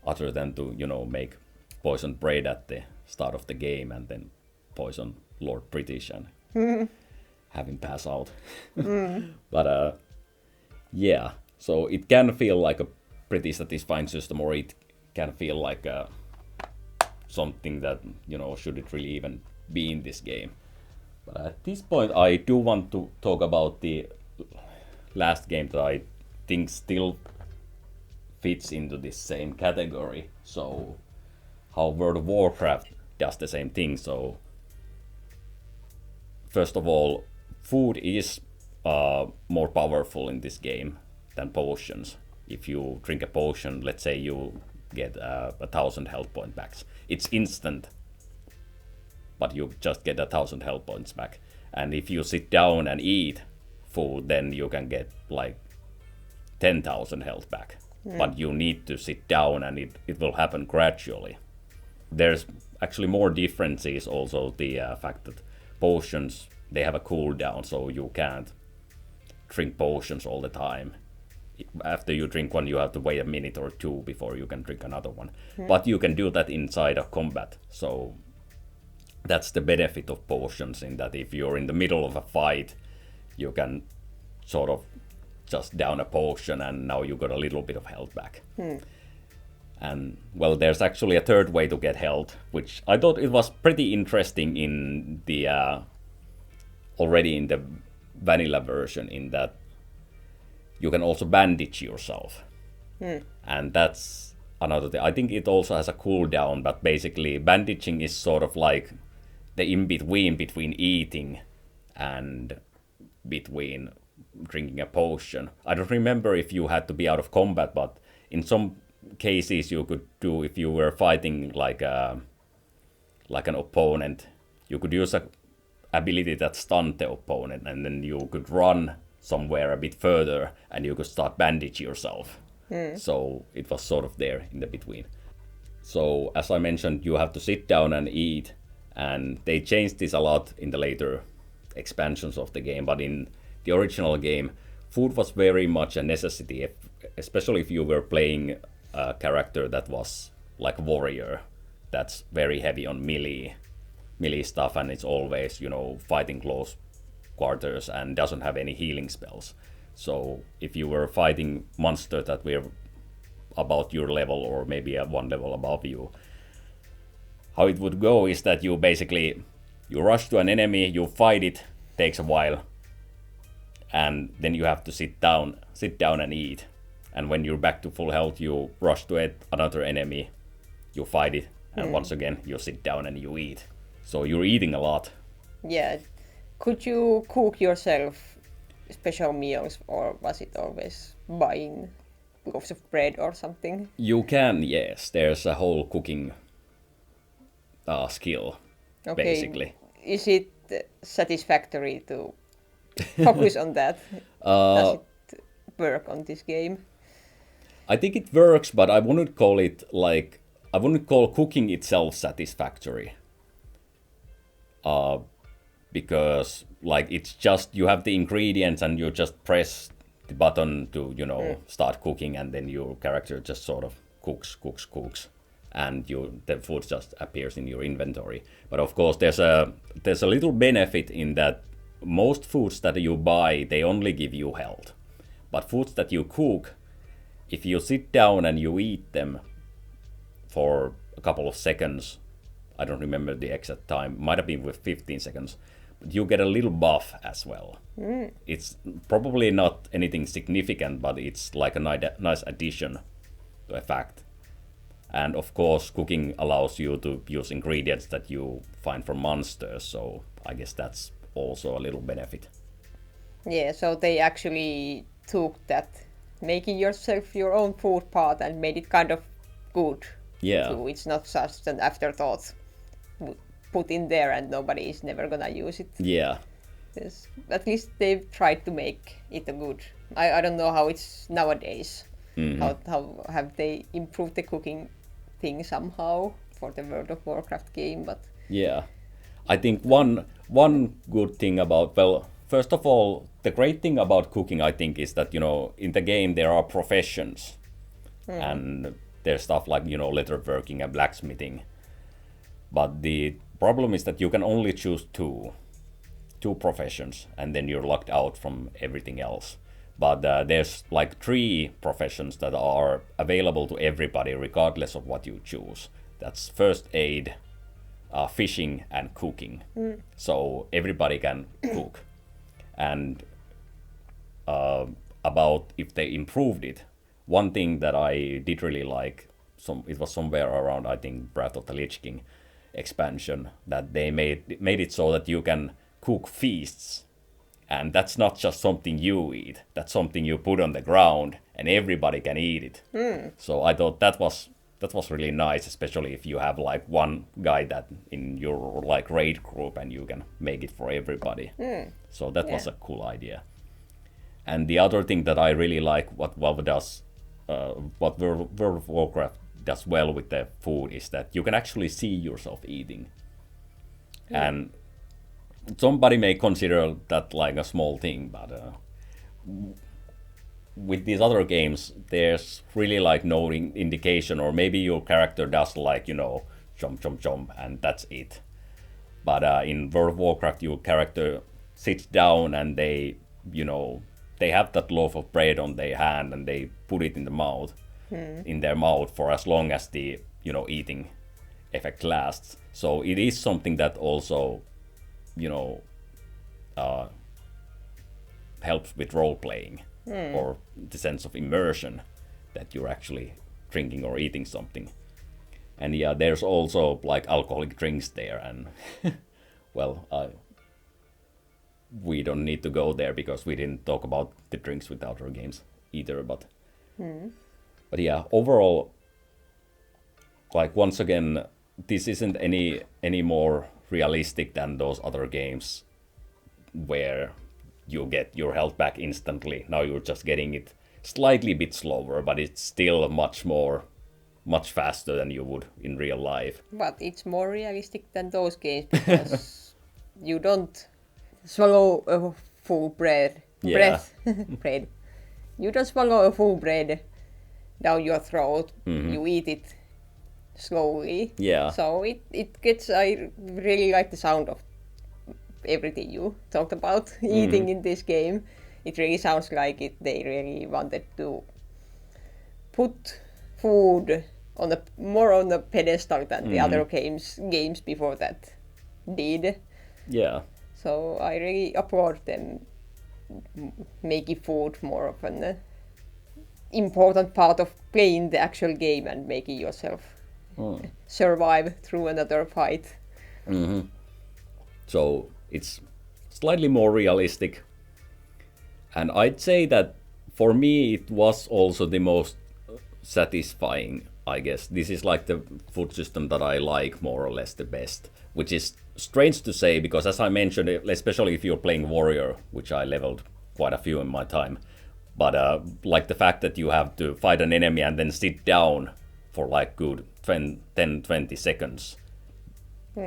other than to, make poisoned bread at the start of the game and then poison Lord British and have him pass out. But yeah, so it can feel like a pretty satisfying system, or it can feel like something that, should it really even be in this game. But at this point, I do want to talk about the last game that I think still fits into this same category. So how World of Warcraft does the same thing. So first of all, food is more powerful in this game than potions. If you drink a potion, let's say you get 1,000 health point backs, it's instant, but you just get 1,000 health points back. And if you sit down and eat food, then you can get like 10,000 health back. But you need to sit down, and it will happen gradually. There's actually more differences also, the fact that potions, they have a cooldown, so you can't drink potions all the time. After you drink one, you have to wait a minute or two before you can drink another one. But you can do that inside of combat. So that's the benefit of potions, in that if you're in the middle of a fight, you can sort of just down a potion and now you got a little bit of health back. And well, there's actually a third way to get health, which I thought it was pretty interesting in the already in the vanilla version, in that you can also bandage yourself. And that's another thing. I think it also has a cooldown, but basically bandaging is sort of like the in-between between eating and between drinking a potion. I don't remember if you had to be out of combat, but in some cases you could do, if you were fighting like an opponent, you could use a ability that stunned the opponent, and then you could run somewhere a bit further and you could start bandage yourself. So it was sort of there in the between. So as I mentioned, you have to sit down and eat, and they changed this a lot in the later expansions of the game, but in the original game, food was very much a necessity, especially if you were playing a character that was like a warrior, that's very heavy on melee stuff, and it's always, fighting close quarters and doesn't have any healing spells. So if you were fighting monsters that were about your level or maybe at one level above you, how it would go is that you rush to an enemy, you fight it, takes a while, and then you have to sit down and eat. And when you're back to full health, you rush to another enemy, you fight it, and once again you sit down and you eat. So you're eating a lot. Yeah. Could you cook yourself special meals, or was it always buying loaves of bread or something? You can, yes. There's a whole cooking skill, basically. Is it satisfactory to focus on that? Does it work on this game? I think it works, but I wouldn't call cooking itself satisfactory. Because it's just, you have the ingredients and you just press the button to start cooking, and then your character just sort of cooks, and the food just appears in your inventory. But of course there's a little benefit in that most foods that you buy, they only give you health, but foods that you cook, if you sit down and you eat them for a couple of seconds, I don't remember the exact time, might have been with 15 seconds, but you get a little buff as well. It's probably not anything significant, but it's like a nice addition to a fact. And of course, cooking allows you to use ingredients that you find from monsters, so I guess that's also a little benefit. Yeah, so they actually took that, making yourself your own food part, and made it kind of good. Yeah. So it's not just an afterthought put in there and nobody is never gonna use it. Yeah. Yes. At least they've tried to make it a good. I don't know how it's nowadays. How have they improved the cooking thing somehow for the World of Warcraft game? But yeah, I think one good thing about, well, first of all, the great thing about cooking, I think, is that in the game there are professions, and there's stuff like leatherworking and blacksmithing. But the problem is that you can only choose two professions, and then you're locked out from everything else. But there's like 3 professions that are available to everybody regardless of what you choose. That's first aid, fishing, and cooking. So everybody can cook. And about if they improved it, one thing that I did really like, it was somewhere around, I think, Wrath of the Lich King expansion, that they made it so that you can cook feasts, and that's not just something you eat, that's something you put on the ground and everybody can eat it. So I thought that was really nice, especially if you have like one guy that in your like raid group and you can make it for everybody. So that was a cool idea. And the other thing that I really like, what Valve does, what World of Warcraft does well with the food, is that you can actually see yourself eating. And somebody may consider that like a small thing, but with these other games, there's really like no indication, or maybe your character does like, jump, and that's it. But in World of Warcraft, your character sits down and they have that loaf of bread on their hand and they put it in the mouth. in their mouth for as long as the eating effect lasts. So it is something that also helps with role playing or the sense of immersion that you're actually drinking or eating something. And yeah, there's also like alcoholic drinks there, and well, we don't need to go there because we didn't talk about the drinks with other games either. But yeah, overall, like once again, this isn't any more realistic than those other games where you get your health back instantly. Now you're just getting it slightly bit slower, but it's still much faster than you would in real life. But it's more realistic than those games because you don't swallow a full bread. Bread. You don't swallow a full bread down your throat. You eat it slowly. Yeah. So it gets. I really like the sound of everything you talked about eating in this game. It really sounds like they really wanted to put food more on the pedestal than the other games before that did. Yeah. So I really applaud them making food more of an important part of playing the actual game and making yourself survive through another fight. So it's slightly more realistic. And I'd say that for me it was also the most satisfying, I guess. This is like the food system that I like more or less the best, which is strange to say because, as I mentioned, especially if you're playing Warrior, which I leveled quite a few in my time, but like the fact that you have to fight an enemy and then sit down for like good 10-20 seconds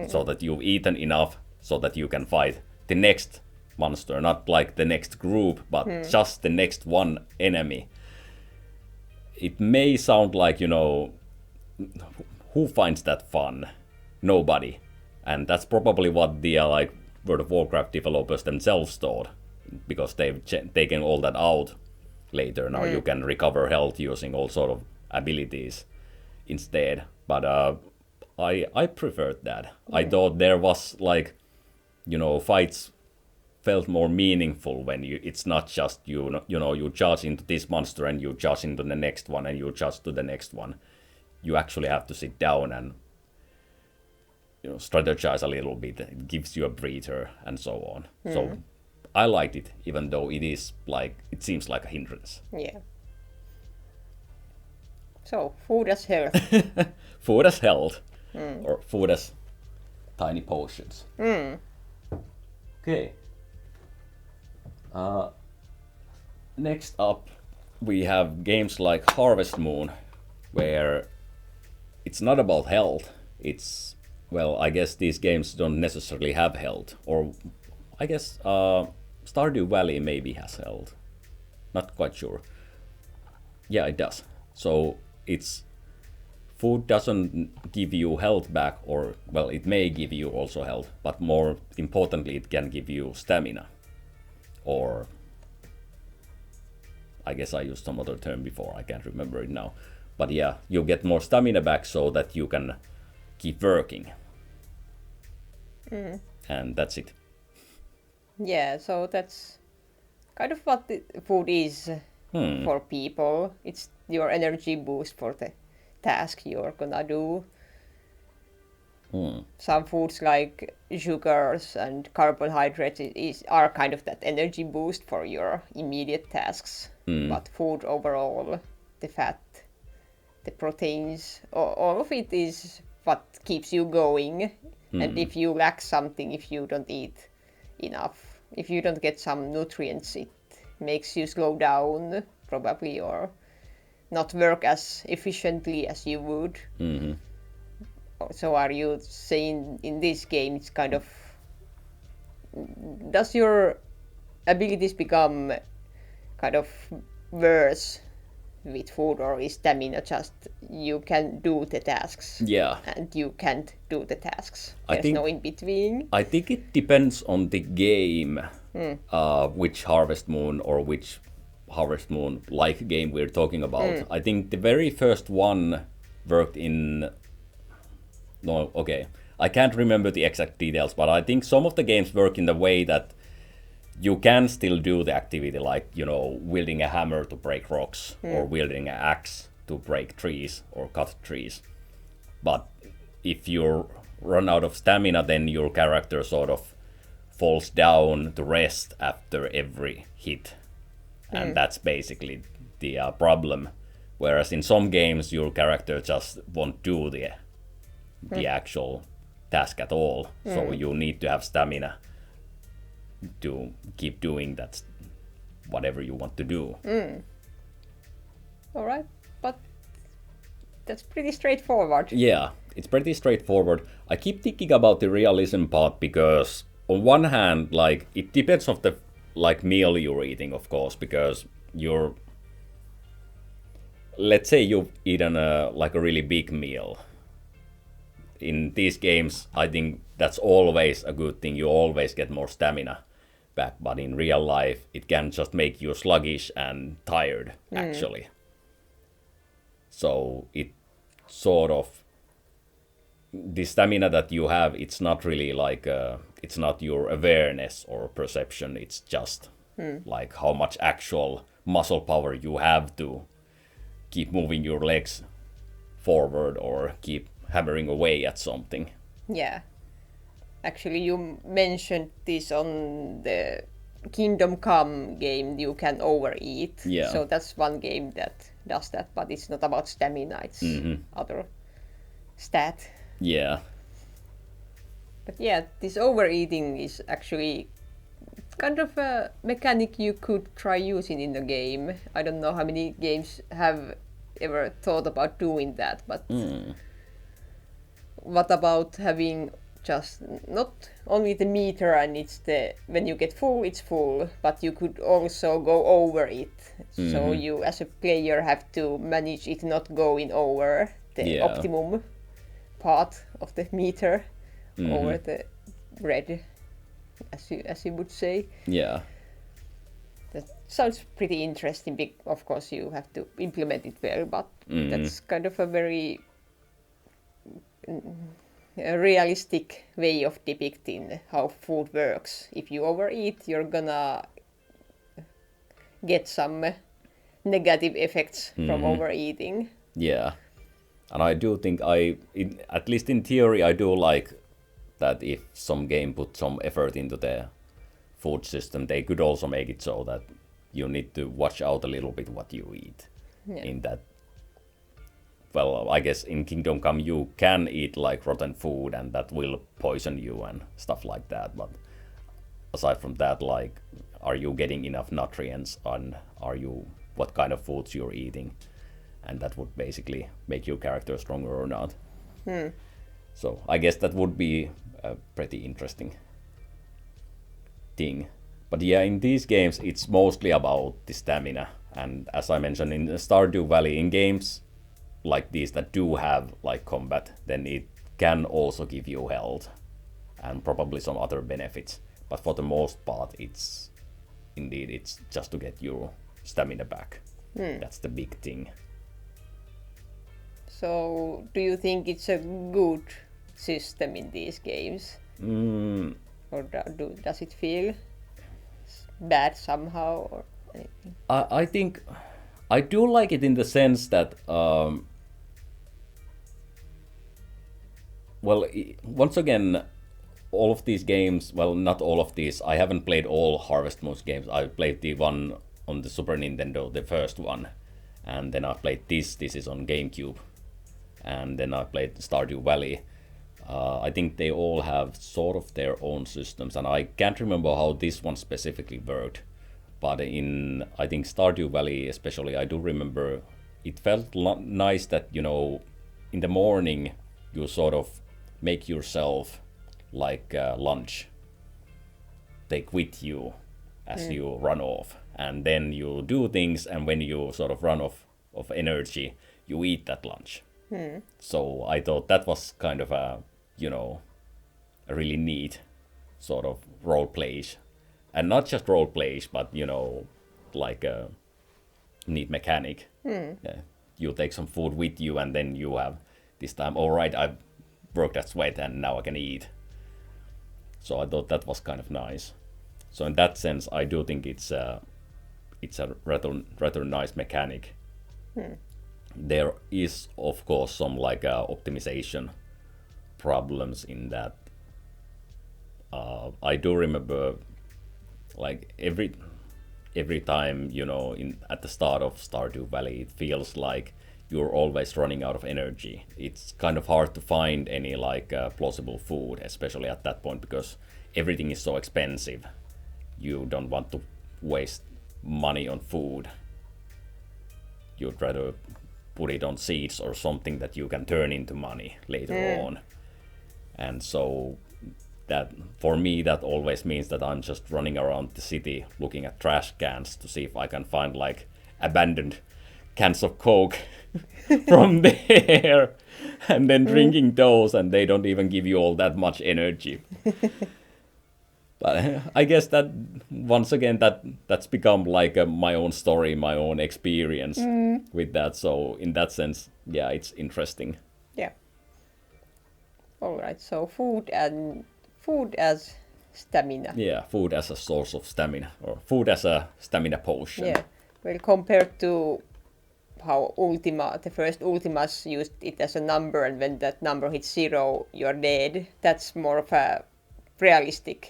so that you've eaten enough so that you can fight the next monster, not like the next group, but just the next one enemy. It may sound like, who finds that fun? Nobody. And that's probably what the like World of Warcraft developers themselves thought, because they've taken all that out later. Now you can recover health using all sort of abilities instead. But I preferred that. I thought there was like, fights felt more meaningful when it's not just you charge into this monster and you charge into the next one and you charge to the next one. You actually have to sit down and strategize a little bit. It gives you a breather and so on. So I liked it, even though it seems like a hindrance. Yeah. So food as health. Food as health, or food as tiny potions. Okay. Next up, we have games like Harvest Moon, where it's not about health. It's, well, I guess these games don't necessarily have health. Or I guess Stardew Valley maybe has health. Not quite sure. Yeah, it does. So it's food doesn't give you health back, or, well, it may give you also health, but more importantly, it can give you stamina. Or, I guess I used some other term before, I can't remember it now. But yeah, you get more stamina back so that you can keep working. And that's it. Yeah, so that's kind of what the food is for people. It's your energy boost for the task you're gonna do. Some foods like sugars and carbohydrates are kind of that energy boost for your immediate tasks. But food overall, the fat, the proteins, all of it is what keeps you going. And if you lack something, if you don't eat enough, if you don't get some nutrients, it makes you slow down probably, or not work as efficiently as you would. So are you saying in this game it's kind of, does your abilities become kind of worse with food, or is stamina just you can do the tasks and you can't do the tasks? There's no in between. I think it depends on the game, which Harvest Moon or which Harvest Moon like game we're talking about. I think the very first one worked in. No, okay. I can't remember the exact details, but I think some of the games work in the way that you can still do the activity, like, wielding a hammer to break rocks, or wielding an axe to break trees or cut trees. But if you run out of stamina, then your character sort of falls down to rest after every hit. And that's basically the problem. Whereas in some games, your character just won't do the actual task at all. So you need to have stamina to keep doing that, whatever you want to do. All right, but that's pretty straightforward. Yeah, it's pretty straightforward. I keep thinking about the realism part because on one hand, like, it depends on the meal you're eating, of course, because let's say you've eaten a really big meal. In these games, I think that's always a good thing. You always get more stamina back, but in real life, it can just make you sluggish and tired, actually. So it sort of, the stamina that you have, it's not really it's not your awareness or perception, it's just like how much actual muscle power you have to keep moving your legs forward or keep hammering away at something. Yeah. Actually, you mentioned this on the Kingdom Come game, you can overeat. Yeah. So that's one game that does that, but it's not about stamina, it's other stat. Yeah. But yeah, this overeating is actually kind of a mechanic you could try using in the game. I don't know how many games have ever thought about doing that, but what about having just not only the meter and it's when you get full, it's full, but you could also go over it. So you as a player have to manage it not going over the optimum part of the meter over the red, as you would say. Yeah. That sounds pretty interesting. Of course, you have to implement it well, but that's kind of a very realistic way of depicting how food works. If you overeat, you're gonna get some negative effects from overeating. Yeah. And I do think at least in theory, I do like that if some game put some effort into the food system, they could also make it so that you need to watch out a little bit what you eat. Yeah. In that, well, I guess in Kingdom Come you can eat like rotten food and that will poison you and stuff like that. But aside from that, like, are you getting enough nutrients and what kind of foods you're eating? And that would basically make your character stronger or not. So I guess that would be a pretty interesting thing. But yeah, in these games, it's mostly about the stamina. And as I mentioned, in Stardew Valley, in games like these that do have like combat, then it can also give you health and probably some other benefits. But for the most part, it's just to get your stamina back. That's the big thing. So, do you think it's a good system in these games? Or does it feel bad somehow? Or anything? I think I do like it in the sense that, once again, all of these games, well, not all of these, I haven't played all Harvest Moon games. I played the one on the Super Nintendo, the first one, and then I played this is on GameCube, and then I played Stardew Valley. I think they all have sort of their own systems, and I can't remember how this one specifically worked. But in, I think, Stardew Valley especially, I do remember it felt nice that, in the morning you sort of make yourself like lunch, take with you as you run off. And then you do things, and when you sort of run off of energy, you eat that lunch. So I thought that was kind of a really neat sort of role plays. And not just role plays, but, like neat mechanic. Yeah. You take some food with you, and then you have this time, all right, I've worked that sweat, and now I can eat. So I thought that was kind of nice. So in that sense, I do think it's a rather nice mechanic. There is, of course, some like optimization problems in that. I do remember, like every time, you know, at the start of Stardew Valley, it feels like you're always running out of energy. It's kind of hard to find any like plausible food, especially at that point, because everything is so expensive. You don't want to waste money on food. You'd rather put it on seeds or something that you can turn into money later on. And so that, for me, that always means that I'm just running around the city looking at trash cans to see if I can find like abandoned cans of Coke from there, and then drinking those, and they don't even give you all that much energy. But I guess that, once again, that's become like my own story, my own experience with that. So in that sense, yeah, it's interesting. Yeah. All right. So food as stamina. Yeah, food as a source of stamina, or food as a stamina potion. Yeah. Well, compared to how the first Ultimas used it as a number, and when that number hits 0, you're dead. That's more of a realistic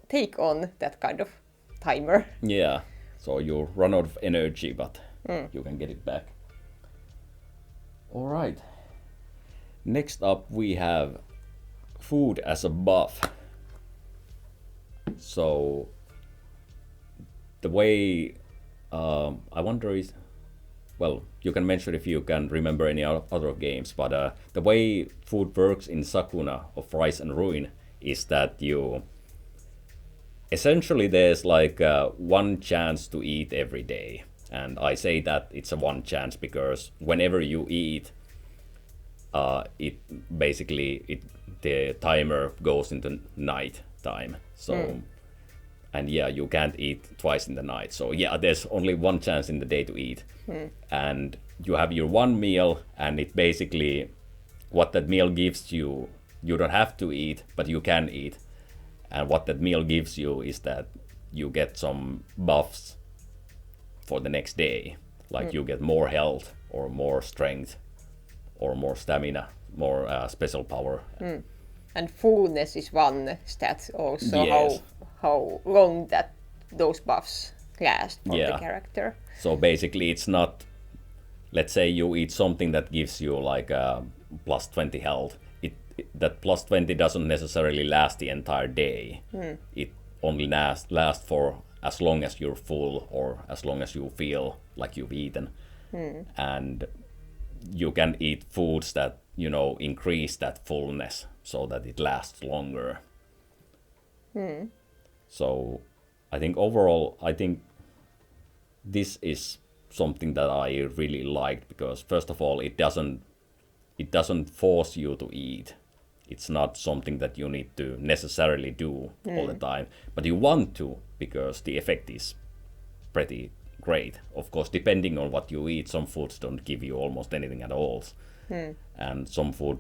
take on that kind of timer. Yeah, so you run out of energy, but you can get it back. All right. Next up, we have food as a buff. So the way I wonder is, well, you can mention if you can remember any other games, but the way food works in Sakuna of Rise and Ruin is that you essentially, there's like one chance to eat every day. And I say that it's a one chance because whenever you eat, it basically the timer goes into night time. So and yeah, you can't eat twice in the night. So yeah, there's only one chance in the day to eat. And you have your one meal, and it basically, what that meal gives you, you don't have to eat, but you can eat. And what that meal gives you is that you get some buffs for the next day. Like you get more health, or more strength, or more stamina, more special power. And fullness is one stat also. Yes. How long those buffs last for the character. So basically, it's not, let's say you eat something that gives you like plus 20 health. That plus 20 doesn't necessarily last the entire day. It only lasts for as long as you're full, or as long as you feel like you've eaten. And you can eat foods that, you know, increase that fullness so that it lasts longer. So I think overall, this is something that I really liked, because first of all, it doesn't force you to eat. It's not something that you need to necessarily do all the time, but you want to, because the effect is pretty great. Of course, depending on what you eat, some foods don't give you almost anything at all, and some food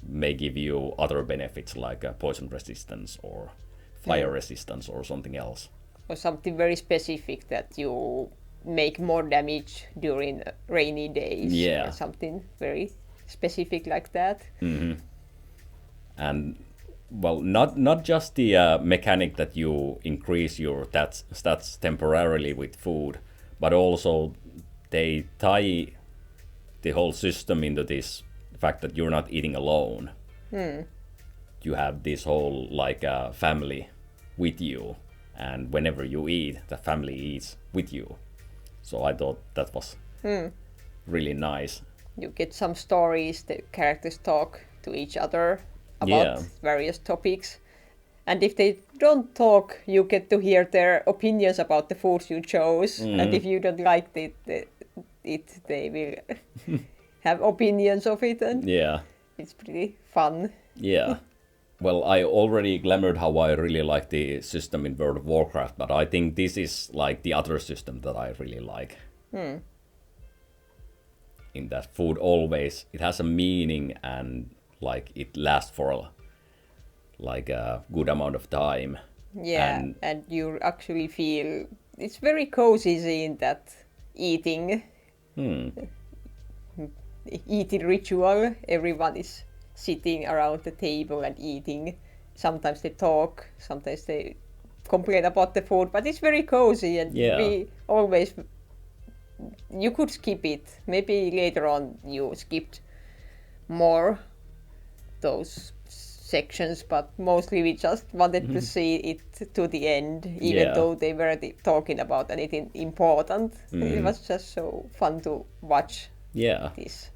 may give you other benefits like poison resistance or fire resistance or something else. Or something very specific, that you make more damage during rainy days. Yeah. Or something very specific like that. And well, not just the mechanic that you increase your stats temporarily with food, but also they tie the whole system into this fact that you're not eating alone. You have this whole like family with you, and whenever you eat, the family eats with you. So I thought that was really nice. You get some stories, the characters talk to each other about various topics. And if they don't talk, you get to hear their opinions about the foods you chose. And if you don't like it, they will have opinions of it. And it's pretty fun. Yeah. Well, I already glamored how I really like the system in World of Warcraft, but I think this is like the other system that I really like. In that food always, it has a meaning and like it lasts for like a good amount of time. Yeah, and you actually feel it's very cozy seeing that eating eating ritual. Everyone is sitting around the table and eating. Sometimes they talk, sometimes they complain about the food, but it's very cozy and we always you could skip it. Maybe later on you skipped more those sections, but mostly we just wanted to see it to the end, even though they weren't talking about anything important. It was just so fun to watch this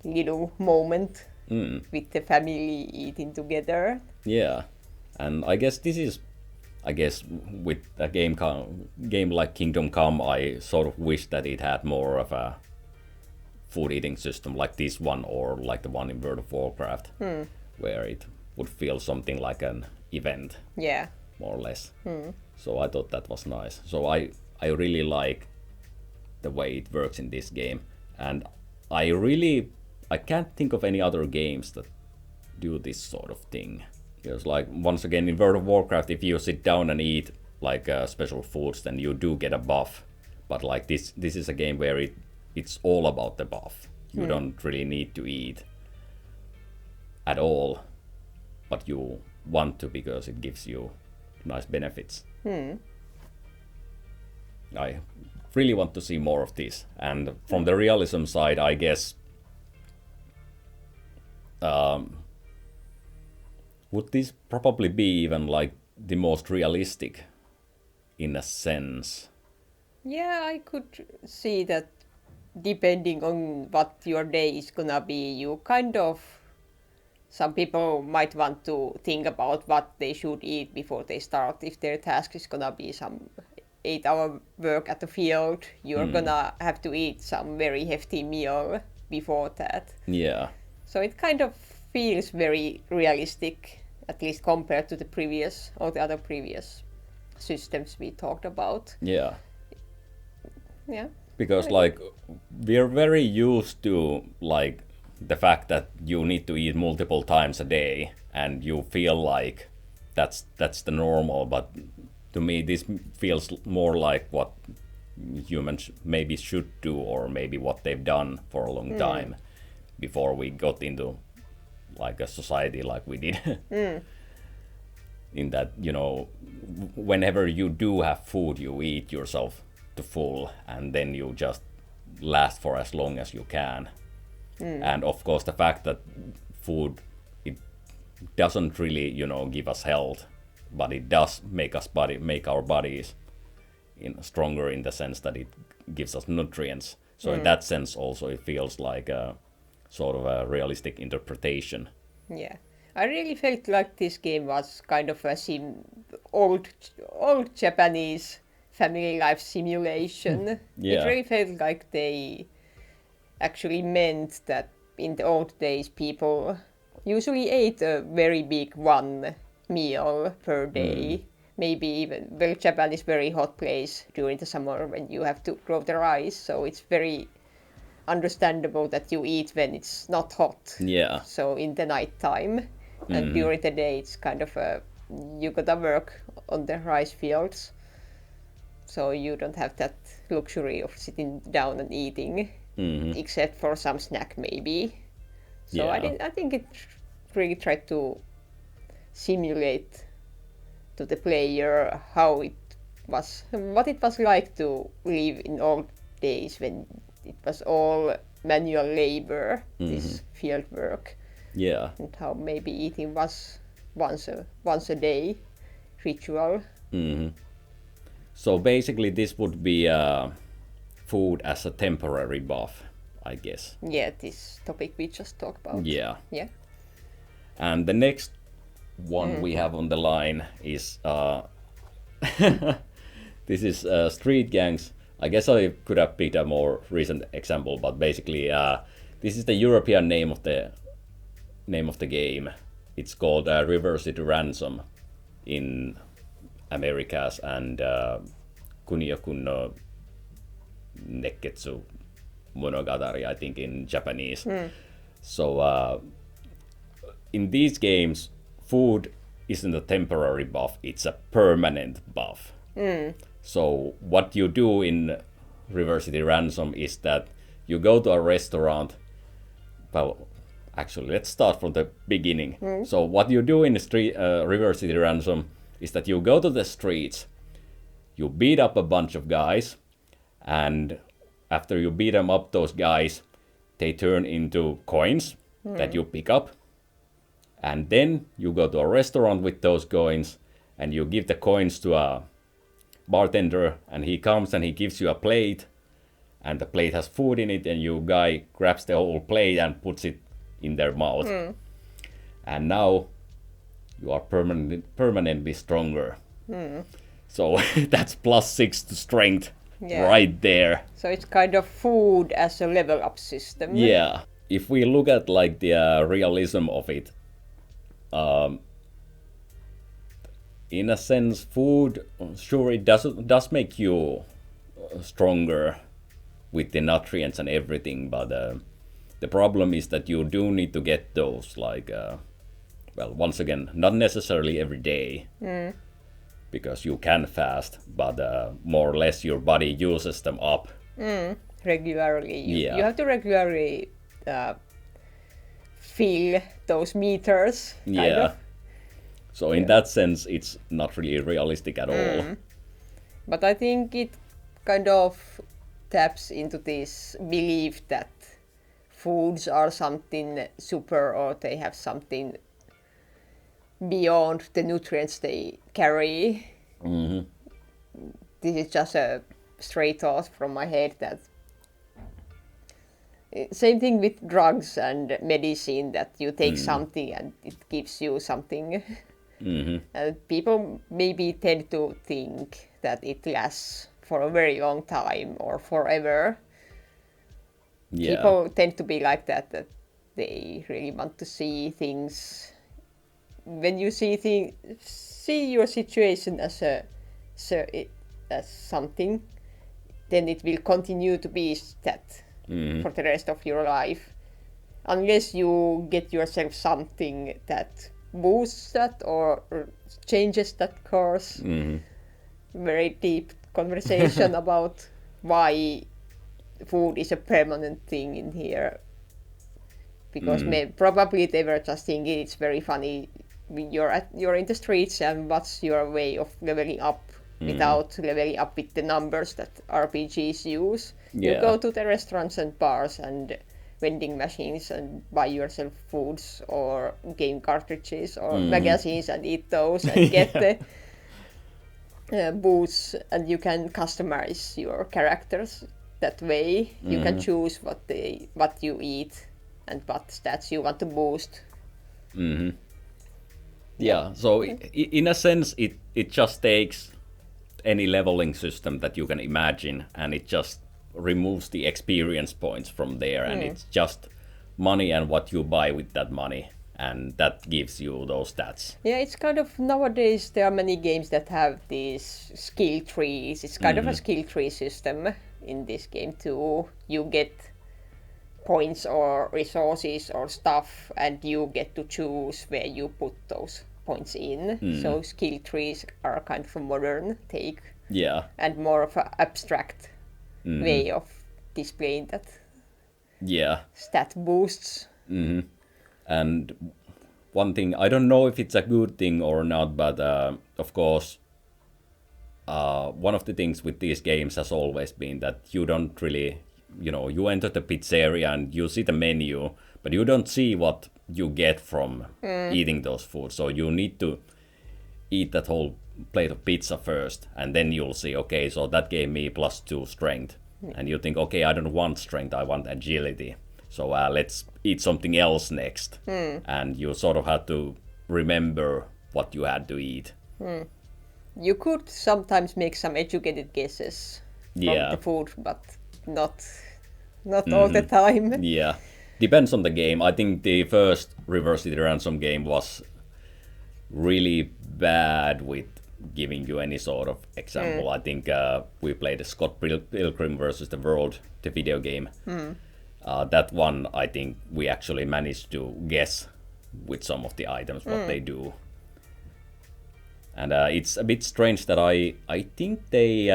little moment with the family eating together. Yeah, and I guess this is, with a game like Kingdom Come, I sort of wish that it had more of a food eating system like this one, or like the one in World of Warcraft, where it would feel something like an event, more or less. So I thought that was nice. So I really like the way it works in this game, and I can't think of any other games that do this sort of thing. Because like once again in World of Warcraft, if you sit down and eat like special foods, then you do get a buff. But like this is a game where it's all about the buff. You don't really need to eat at all, but you want to because it gives you nice benefits. I really want to see more of this. And from the realism side, I guess would this probably be even like the most realistic in a sense? Yeah, I could see that depending on what your day is gonna be, you kind of some people might want to think about what they should eat before they start. If their task is gonna be some 8-hour work at the field, you're gonna have to eat some very hefty meal before that. Yeah. So it kind of feels very realistic, at least compared to the previous or the other previous systems we talked about. Yeah. Yeah. Because like we're very used to like the fact that you need to eat multiple times a day and you feel like that's the normal, but to me this feels more like what humans maybe should do, or maybe what they've done for a long time before we got into like a society like we did. In that, you know, whenever you do have food, you eat yourself to full and then you just last for as long as you can. And of course the fact that food, it doesn't really, you know, give us health, but it does make our bodies stronger in the sense that it gives us nutrients. So in that sense also it feels like a sort of a realistic interpretation. Yeah, I really felt like this game was kind of a old Japanese family life simulation. Yeah. It really felt like they actually meant that in the old days people usually ate a very big one meal per day. Maybe even, well, Japan is very hot place during the summer when you have to grow the rice, so it's very understandable that you eat when it's not hot. Yeah. So in the night time, and during the day it's kind of you gotta work on the rice fields, so you don't have that luxury of sitting down and eating, except for some snack maybe. So Yeah. I think it really tried to simulate to the player how what it was like to live in old days when it was all manual labor, this field work, Yeah. and how maybe eating was once a day ritual. So basically this would be food as a temporary buff, I guess. Yeah, this topic we just talked about. Yeah. Yeah. And the next one we have on the line is this is Street Gangs. I guess I could have picked a more recent example, but basically this is the European name of the game. It's called River City Ransom in Americas, and Kunio Kunno Nekketsu Monogatari, I think in Japanese. So in these games, food isn't a temporary buff, it's a permanent buff. So what you do in River City Ransom is that you go to a restaurant. Well, actually, let's start from the beginning. So what you do in River City Ransom is that you go to the streets, you beat up a bunch of guys, and after you beat them up, those guys, they turn into coins that you pick up. And then you go to a restaurant with those coins, and you give the coins to a bartender, and he comes and he gives you a plate, and the plate has food in it, and you guy grabs the whole plate and puts it in their mouth. And now you are permanently stronger. So that's +6 to strength right there. So it's kind of food as a level up system. Yeah. If we look at like the realism of it, in a sense, food, sure, it does make you stronger with the nutrients and everything, but the problem is that you do need to get those, like, well, once again, not necessarily every day, because you can fast, but more or less your body uses them up. Regularly. You have to regularly fill those meters. Kind of. So in that sense, it's not really realistic at all. But I think it kind of taps into this belief that foods are something super, or they have something beyond the nutrients they carry. This is just a stray thought from my head that same thing with drugs and medicine, that you take something and it gives you something. People maybe tend to think that it lasts for a very long time or forever. People tend to be like that they really want to see things. When you see your situation as something, then it will continue to be that for the rest of your life, unless you get yourself something that boosts that or changes that course. Very deep conversation about why food is a permanent thing in here, because probably they were just thinking it's very funny. You're in the streets, and what's your way of leveling up without leveling up with the numbers that RPGs use? You go to the restaurants and bars and vending machines and buy yourself foods or game cartridges or magazines and eat those and get the boosts, and you can customize your characters that way. You can choose what you eat and what stats you want to boost. Yeah, so in a sense, it just takes any leveling system that you can imagine, and it just removes the experience points from there, and it's just money and what you buy with that money, and that gives you those stats. Yeah, it's kind of, nowadays there are many games that have these skill trees. It's kind of a skill tree system in this game too. You get points or resources or stuff, and you get to choose where you put those points in. So skill trees are kind of a modern take, and more of an abstract way of displaying that stat boosts. And one thing, I don't know if it's a good thing or not, but of course, one of the things with these games has always been that you don't really, you enter the pizzeria and you see the menu, but you don't see what you get from eating those foods. So you need to eat that whole plate of pizza first, and then you'll see, okay, so that gave me +2 strength. And you think, okay, I don't want strength, I want agility. So let's eat something else next. And you sort of have to remember what you had to eat. You could sometimes make some educated guesses from the food, but not all the time. Yeah, depends on the game. I think the first River City Ransom game was really bad with giving you any sort of example. I think we played Scott Pilgrim versus the World, the video game. That one, I think we actually managed to guess with some of the items what they do. And it's a bit strange that I think they...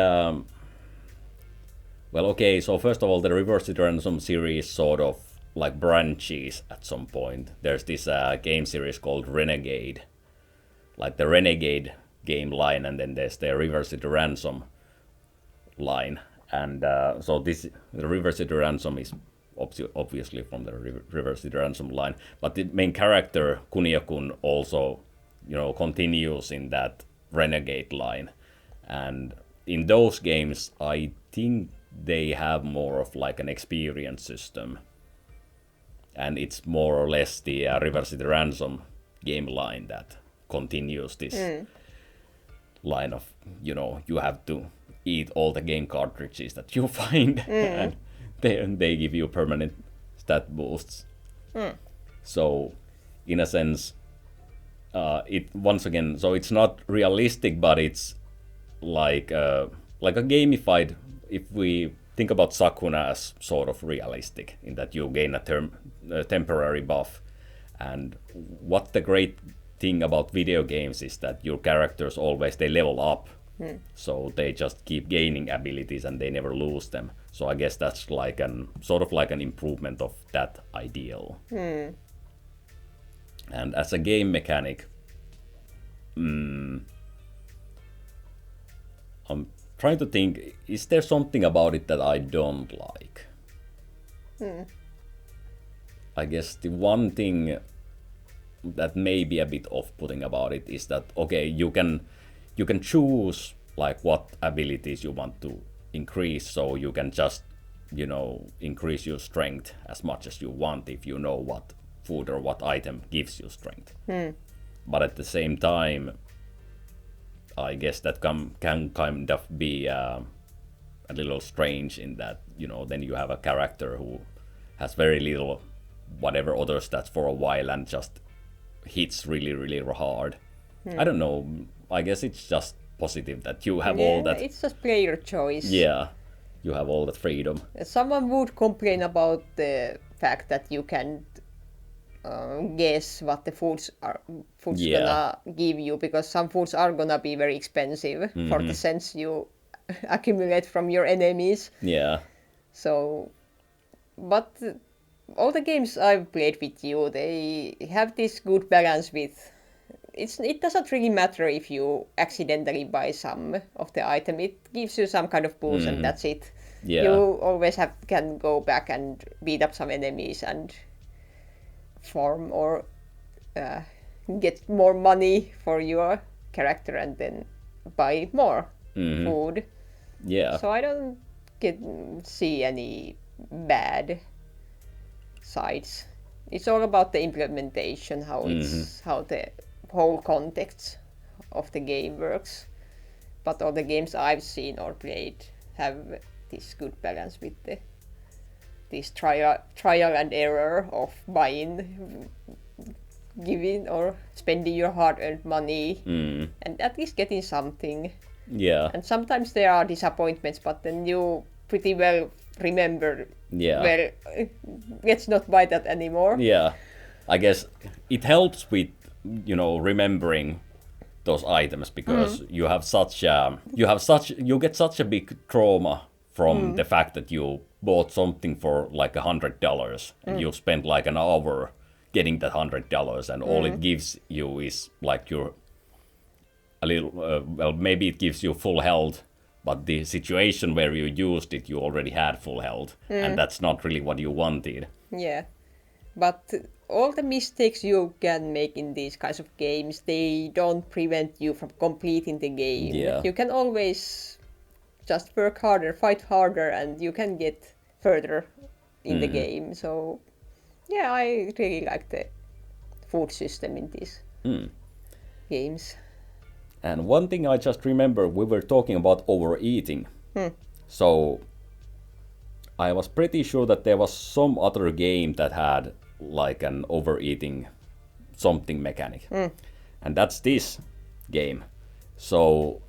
well, okay, so first of all, the Reverse Ransom series sort of like branches at some point. There's this game series called Renegade, like the Renegade game line, and then there's the Reverse Ransom line. And so the Reverse Ransom is obviously from the Reverse Ransom line, but the main character Kunio-kun also, continues in that Renegade line. And in those games, I think they have more of like an experience system, and it's more or less the Reverse Ransom game line that continues this line of, you have to eat all the game cartridges that you find, and they give you permanent stat boosts. So in a sense, it once again, so it's not realistic, but it's like a gamified. If we think about Sakuna as sort of realistic in that you gain a temporary buff, and what the great thing about video games is that your characters always they level up, so they just keep gaining abilities and they never lose them. So I guess that's like an sort of like an improvement of that ideal. And as a game mechanic, I'm trying to think, is there something about it that I don't like? I guess the one thing that may be a bit off-putting about it is that, okay, you can choose like what abilities you want to increase, so you can just, increase your strength as much as you want if you know what food or what item gives you strength. But at the same time, I guess that can kind of be a little strange in that, then you have a character who has very little whatever other stats for a while and just hits really, really hard. I don't know. I guess it's just positive that you have all that. It's just player choice. Yeah, you have all that freedom. Someone would complain about the fact that you can't guess what the foods gonna give you, because some foods are gonna be very expensive for the cents you accumulate from your enemies. Yeah. So, but all the games I've played with you, they have this good balance with. It doesn't really matter if you accidentally buy some of the item. It gives you some kind of boost, and that's it. Yeah. You always can go back and beat up some enemies and farm or get more money for your character and then buy more food. Yeah. So I don't see any bad sides. It's all about the implementation, how the whole context of the game works. But all the games I've seen or played have this good balance with this trial and error of buying, giving or spending your hard-earned money, and at least getting something. Yeah. And sometimes there are disappointments, but then you pretty well remember, well, let's not buy that anymore. Yeah. I guess it helps with, remembering those items, because you get such a big trauma from the fact that you bought something for like $100 and you spent like an hour getting that $100, and all it gives you is like a little well, maybe it gives you full health, but the situation where you used it, you already had full health, and that's not really what you wanted. Yeah, but all the mistakes you can make in these kinds of games, they don't prevent you from completing the game. Yeah. You can always just work harder, fight harder, and you can get further in the game. So, yeah, I really like the food system in these games. And one thing I just remember, we were talking about overeating. So I was pretty sure that there was some other game that had like an overeating something mechanic. And that's this game. So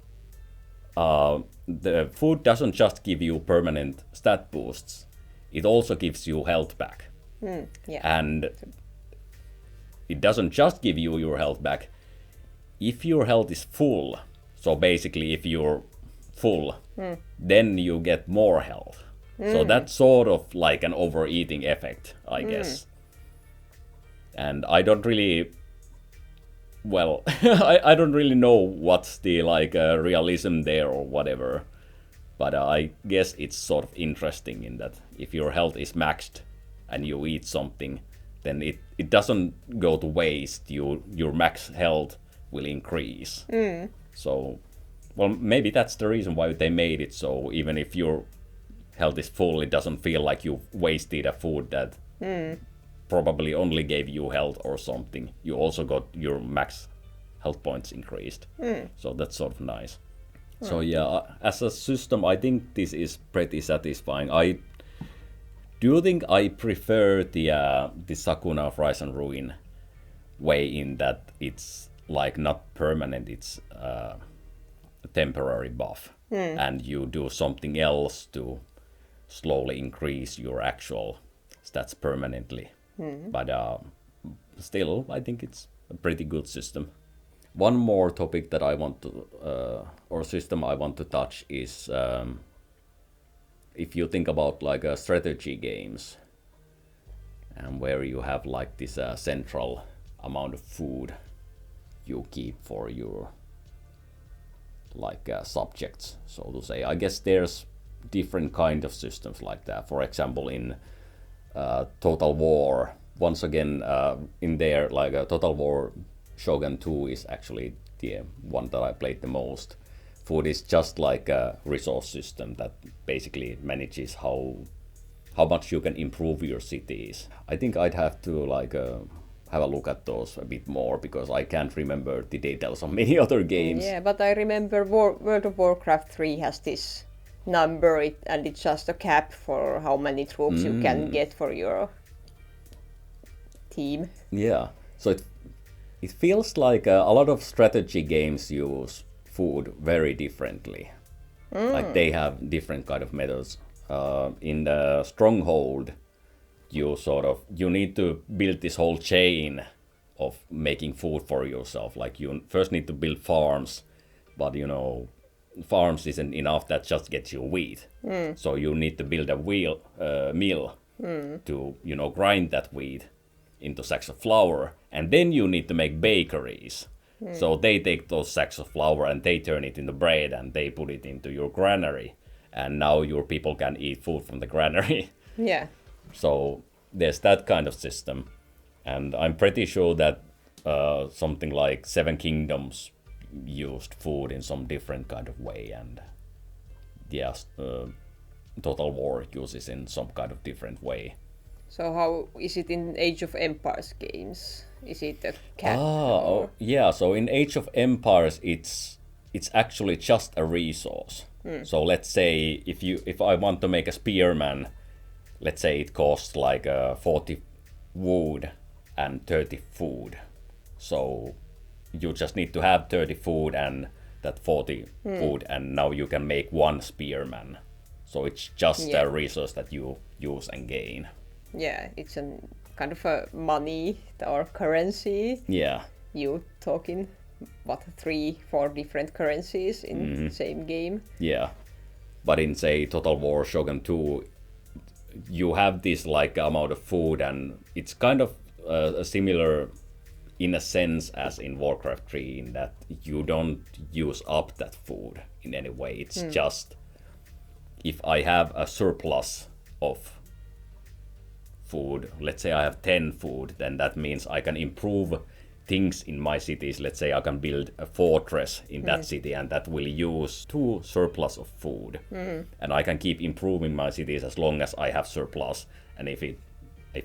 the food doesn't just give you permanent stat boosts, it also gives you health back. Yeah. And it doesn't just give you your health back. If your health is full, so basically if you're full, then you get more health. So that's sort of like an overeating effect, I guess. And I don't really, well, I don't really know what's the like realism there or whatever. But I guess it's sort of interesting in that if your health is maxed and you eat something, then it doesn't go to waste. Your max health will increase. So, well, maybe that's the reason why they made it so even if your health is full, it doesn't feel like you've wasted a food that probably only gave you health or something. You also got your max health points increased. So that's sort of nice. So yeah, as a system, I think this is pretty satisfying. I do think I prefer the Sakuna of Rise and Ruin way in that it's like not permanent, it's a temporary buff, and you do something else to slowly increase your actual stats permanently. But still, I think it's a pretty good system. One more topic that I want to, or system I want to touch is if you think about like strategy games, and where you have like this central amount of food you keep for your like subjects, so to say. I guess there's different kind of systems like that. For example, in Total War, once again, in there, like Total War Shogun 2 is actually the one that I played the most. Food is just like a resource system that basically manages how much you can improve your cities. I think I'd have to like have a look at those a bit more because I can't remember the details of many other games. Yeah, but I remember World of Warcraft 3 has this number and it's just a cap for how many troops you can get for your team. Yeah, so it feels like a lot of strategy games use food very differently. Like they have different kind of methods. In the Stronghold, you need to build this whole chain of making food for yourself. Like you first need to build farms, but farms isn't enough. That just gets you wheat. So you need to build a mill to grind that wheat into sacks of flour, and then you need to make bakeries. So they take those sacks of flour and they turn it into bread and they put it into your granary, and now your people can eat food from the granary. Yeah. So there's that kind of system, and I'm pretty sure that something like Seven Kingdoms used food in some different kind of way, and yes, Total War uses in some kind of different way. So how is it in Age of Empires games? Is it a cap? Yeah. So in Age of Empires, it's actually just a resource. So let's say if I want to make a spearman, let's say it costs like 40 wood and 30 food. So you just need to have 30 food and that 40 food, and now you can make one spearman. So it's just a resource that you use and gain. Yeah, it's a kind of a money or currency. Yeah. You talking 3-4 different currencies in the same game. Yeah. But in say Total War Shogun 2, you have this like amount of food, and it's kind of similar in a sense as in Warcraft 3 in that you don't use up that food in any way. It's just if I have a surplus of food, let's say I have 10 food, then that means I can improve things in my cities. Let's say I can build a fortress in that city, and that will use 2 surplus of food. And I can keep improving my cities as long as I have surplus. And if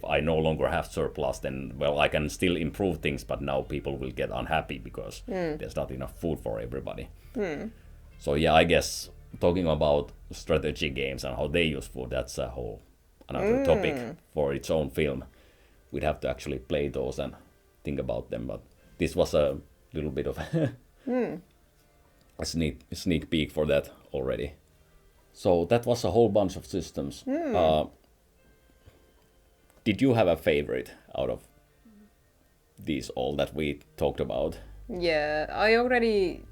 I no longer have surplus, then well, I can still improve things, but now people will get unhappy because there's not enough food for everybody. So yeah, I guess talking about strategy games and how they use food, that's a whole another topic for its own film. We'd have to actually play those and think about them, but this was a little bit of a sneak peek for that already. So that was a whole bunch of systems. Did you have a favorite out of these all that we talked about? Yeah, I already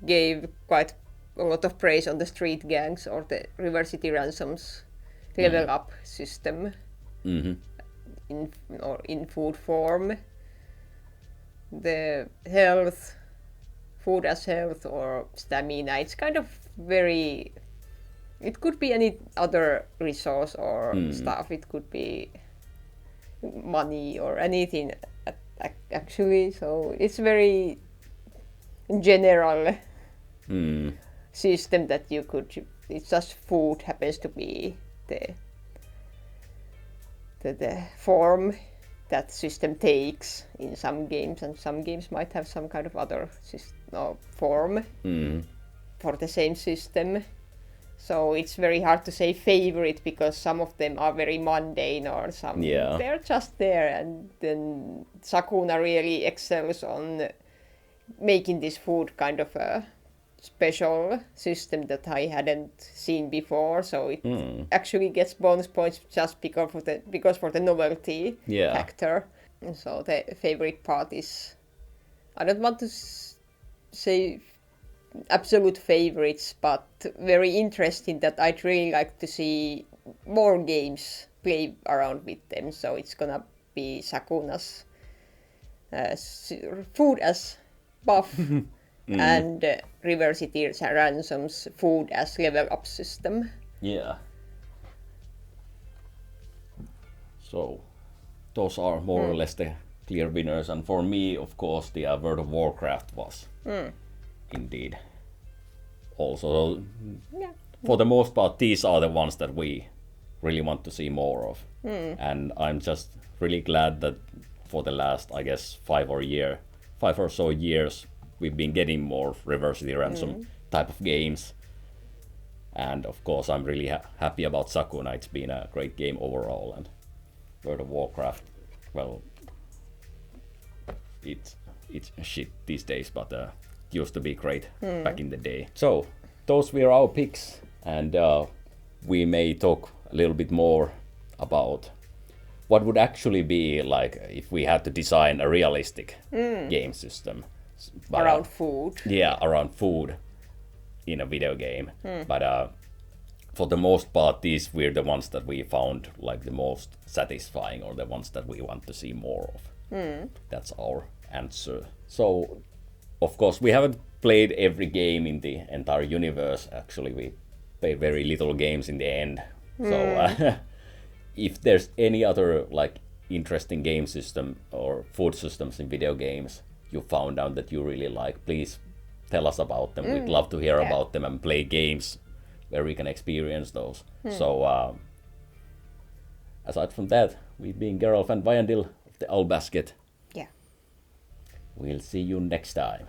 gave quite a lot of praise on the street gangs or the River City Ransoms level up system in food form. The health, food as health or stamina, it's kind of very, it could be any other resource or stuff. It could be money or anything actually. So it's very general system that you could, it's just food happens to be the form that system takes in some games, and some games might have some kind of other form for the same system. So it's very hard to say favorite because some of them are very mundane or some they're just there, and then Sakuna really excels on making this food kind of a special system that I hadn't seen before, so it actually gets bonus points just because for the novelty factor. And so the favorite part is, I don't want to say absolute favorites, but very interesting that I'd really like to see more games play around with them. So it's gonna be Sakuna's food as buff and River City Ransom's food as level up system. Yeah. So those are more or less the clear winners, and for me, of course, the World of Warcraft was indeed also. For the most part, these are the ones that we really want to see more of, and I'm just really glad that for the last, I guess, 5 or so years, we've been getting more River City Ransom type of games. And of course, I'm really happy about Sakuna. It's been a great game overall. And World of Warcraft, well, it's shit these days, but used to be great back in the day. So those were our picks, and we may talk a little bit more about what would actually be like if we had to design a realistic game system. But, around food. Yeah, around food in a video game. But for the most part, these were the ones that we found like the most satisfying, or the ones that we want to see more of. That's our answer. So, of course, we haven't played every game in the entire universe. Actually, we played very little games in the end. So, if there's any other like interesting game system or food systems in video games you found out that you really like, please tell us about them. We'd love to hear about them and play games where we can experience those. So aside from that, we've been Geralf and Vajandil of the Owl Basket. Yeah. We'll see you next time.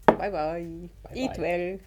Bye bye. Eat well.